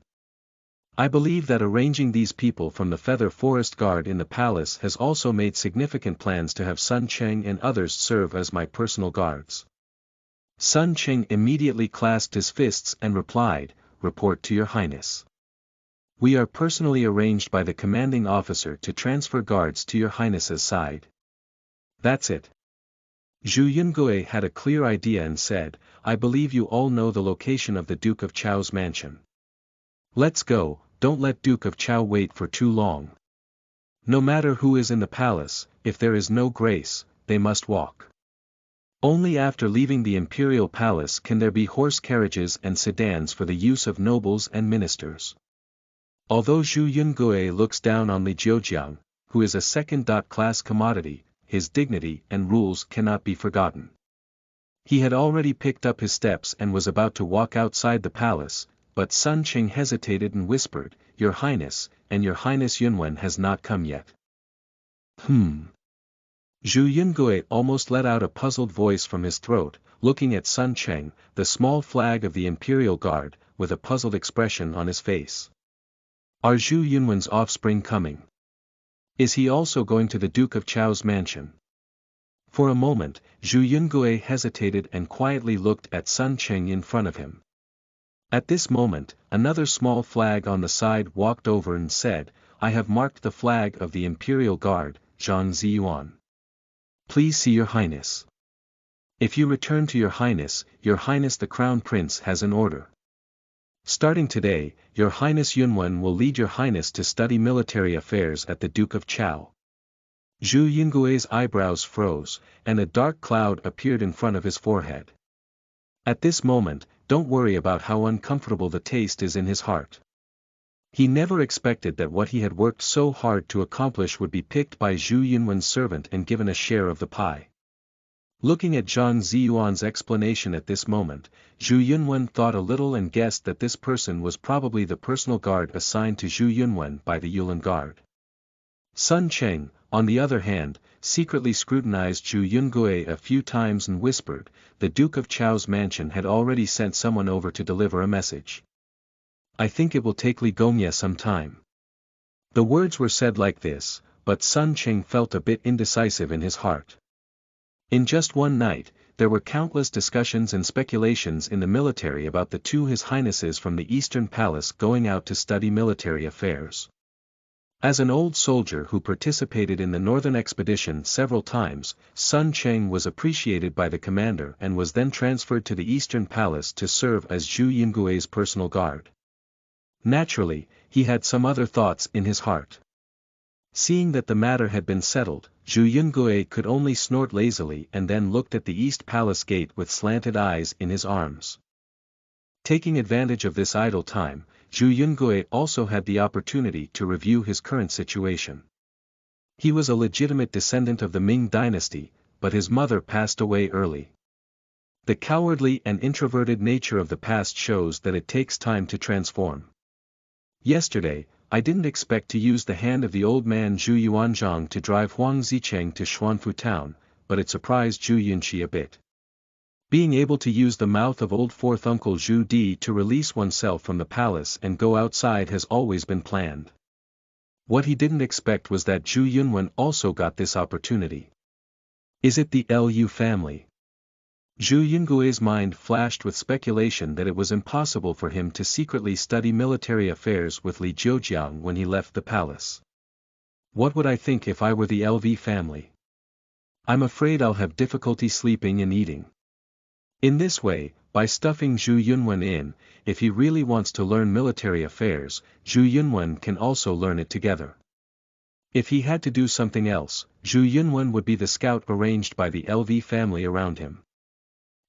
I believe that arranging these people from the Feather Forest Guard in the palace has also made significant plans to have Sun Cheng and others serve as my personal guards. Sun Cheng immediately clasped his fists and replied, report to your highness. We are personally arranged by the commanding officer to transfer guards to your highness's side. That's it. Zhu Yungui had a clear idea and said, I believe you all know the location of the Duke of Chao's mansion. Let's go, don't let Duke of Chao wait for too long. No matter who is in the palace, if there is no grace, they must walk. Only after leaving the imperial palace can there be horse carriages and sedans for the use of nobles and ministers. Although Zhu Yungui looks down on Li Jiujiang, who is a second-class commodity, his dignity and rules cannot be forgotten. He had already picked up his steps and was about to walk outside the palace, but Sun Cheng hesitated and whispered, Your Highness, and your Highness Yunwen has not come yet. Zhu Yungui almost let out a puzzled voice from his throat, looking at Sun Cheng, the small flag of the Imperial Guard, with a puzzled expression on his face. Are Zhu Yunwen's offspring coming? Is he also going to the Duke of Chao's mansion? For a moment, Zhu Yungui hesitated and quietly looked at Sun Cheng in front of him. At this moment, another small flag on the side walked over and said, I have marked the flag of the Imperial Guard, Zhang Ziyuan. Please see your Highness. If you return to your Highness the Crown Prince has an order. Starting today, your Highness Yunwen will lead your Highness to study military affairs at the Duke of Chao. Zhu Yungui's eyebrows froze, and a dark cloud appeared in front of his forehead. At this moment, don't worry about how uncomfortable the taste is in his heart. He never expected that what he had worked so hard to accomplish would be picked by Zhu Yunwen's servant and given a share of the pie. Looking at Zhang Ziyuan's explanation at this moment, Zhu Yunwen thought a little and guessed that this person was probably the personal guard assigned to Zhu Yunwen by the Yulin Guard. Sun Cheng, on the other hand, secretly scrutinized Zhu Yungui a few times and whispered, the Duke of Chao's mansion had already sent someone over to deliver a message. I think it will take Li Gongye some time. The words were said like this, but Sun Cheng felt a bit indecisive in his heart. In just one night, there were countless discussions and speculations in the military about the two His Highnesses from the Eastern Palace going out to study military affairs. As an old soldier who participated in the Northern Expedition several times, Sun Cheng was appreciated by the commander and was then transferred to the Eastern Palace to serve as Zhu Yungui's personal guard. Naturally, he had some other thoughts in his heart. Seeing that the matter had been settled, Zhu Yungui could only snort lazily and then looked at the East Palace gate with slanted eyes in his arms. Taking advantage of this idle time, Zhu Yungui also had the opportunity to review his current situation. He was a legitimate descendant of the Ming Dynasty, but his mother passed away early. The cowardly and introverted nature of the past shows that it takes time to transform. Yesterday, I didn't expect to use the hand of the old man Zhu Yuanzhang to drive Huang Zicheng to Xuanfu town, but it surprised Zhu Yunqi a bit. Being able to use the mouth of old fourth uncle Zhu Di to release oneself from the palace and go outside has always been planned. What he didn't expect was that Zhu Yunwen also got this opportunity. Is it the Lu family? Zhu Yungui's mind flashed with speculation that it was impossible for him to secretly study military affairs with Li Zhoujiang when he left the palace. What would I think if I were the LV family? I'm afraid I'll have difficulty sleeping and eating. In this way, by stuffing Zhu Yunwen in, if he really wants to learn military affairs, Zhu Yunwen can also learn it together. If he had to do something else, Zhu Yunwen would be the scout arranged by the LV family around him.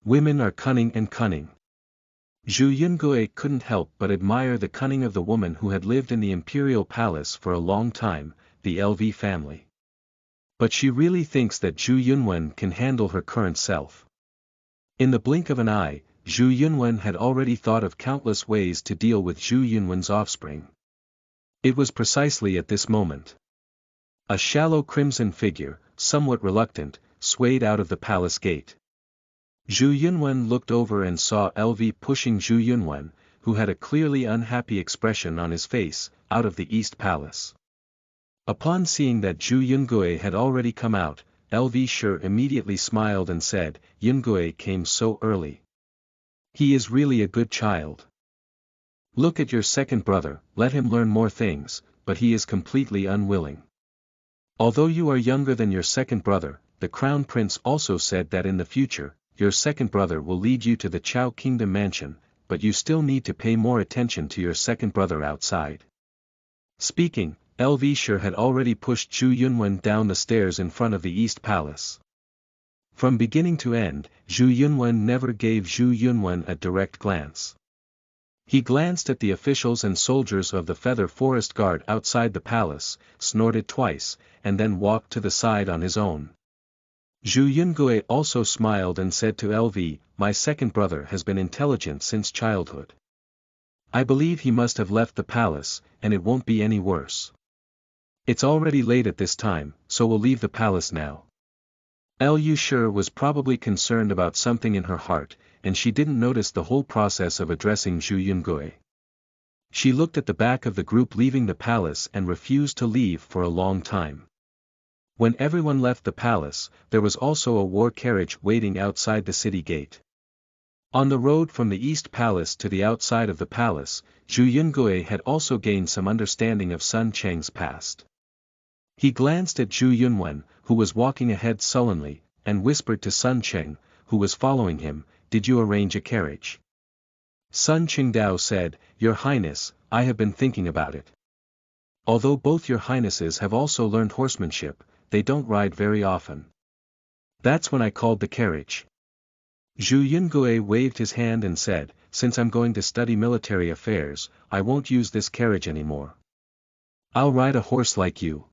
Women are cunning and cunning. Zhu Yungui couldn't help but admire the cunning of the woman who had lived in the imperial palace for a long time, the LV family. But she really thinks that Zhu Yunwen can handle her current self. In the blink of an eye, Zhu Yunwen had already thought of countless ways to deal with Zhu Yunwen's offspring. It was precisely at this moment. A shallow crimson figure, somewhat reluctant, swayed out of the palace gate. Zhu Yunwen looked over and saw LV pushing Zhu Yunwen, who had a clearly unhappy expression on his face, out of the East Palace. Upon seeing that Zhu Yungui had already come out, LV Shi immediately smiled and said, Yungui came so early. He is really a good child. Look at your second brother, let him learn more things, but he is completely unwilling. Although you are younger than your second brother, the Crown Prince also said that in the future, your second brother will lead you to the Chao Kingdom mansion, but you still need to pay more attention to your second brother outside. Speaking, LV Shi had already pushed Zhu Yunwen down the stairs in front of the East Palace. From beginning to end, Zhu Yunwen never gave Zhu Yunwen a direct glance. He glanced at the officials and soldiers of the Feather Forest Guard outside the palace, snorted twice, and then walked to the side on his own. Zhu Yungui also smiled and said to LV, my second brother has been intelligent since childhood. I believe he must have left the palace, and it won't be any worse. It's already late at this time, so we'll leave the palace now. Lu Shi was probably concerned about something in her heart, and she didn't notice the whole process of addressing Zhu Yungui. She looked at the back of the group leaving the palace and refused to leave for a long time. When everyone left the palace, there was also a war carriage waiting outside the city gate. On the road from the East Palace to the outside of the palace, Zhu Yungui had also gained some understanding of Sun Cheng's past. He glanced at Zhu Yunwen, who was walking ahead sullenly, and whispered to Sun Cheng, who was following him, "Did you arrange a carriage?" Sun Qingdao said, "Your Highness, I have been thinking about it. Although both your Highnesses have also learned horsemanship, they don't ride very often. That's when I called the carriage." Zhu Yungui waved his hand and said, "Since I'm going to study military affairs, I won't use this carriage anymore. I'll ride a horse like you."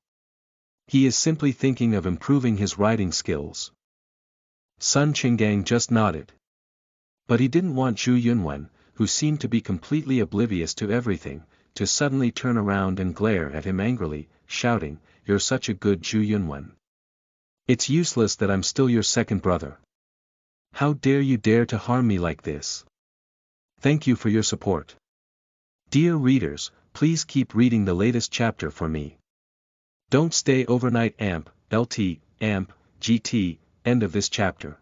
He is simply thinking of improving his riding skills. Sun Qinggang just nodded. But he didn't want Zhu Yunwen, who seemed to be completely oblivious to everything, to suddenly turn around and glare at him angrily, shouting, "You're such a good Zhu Yunwen. It's useless that I'm still your second brother. How dare you dare to harm me like this? Thank you for your support. Dear readers, please keep reading the latest chapter for me. Don't stay overnight. AMP, LT, AMP, GT, end of this chapter.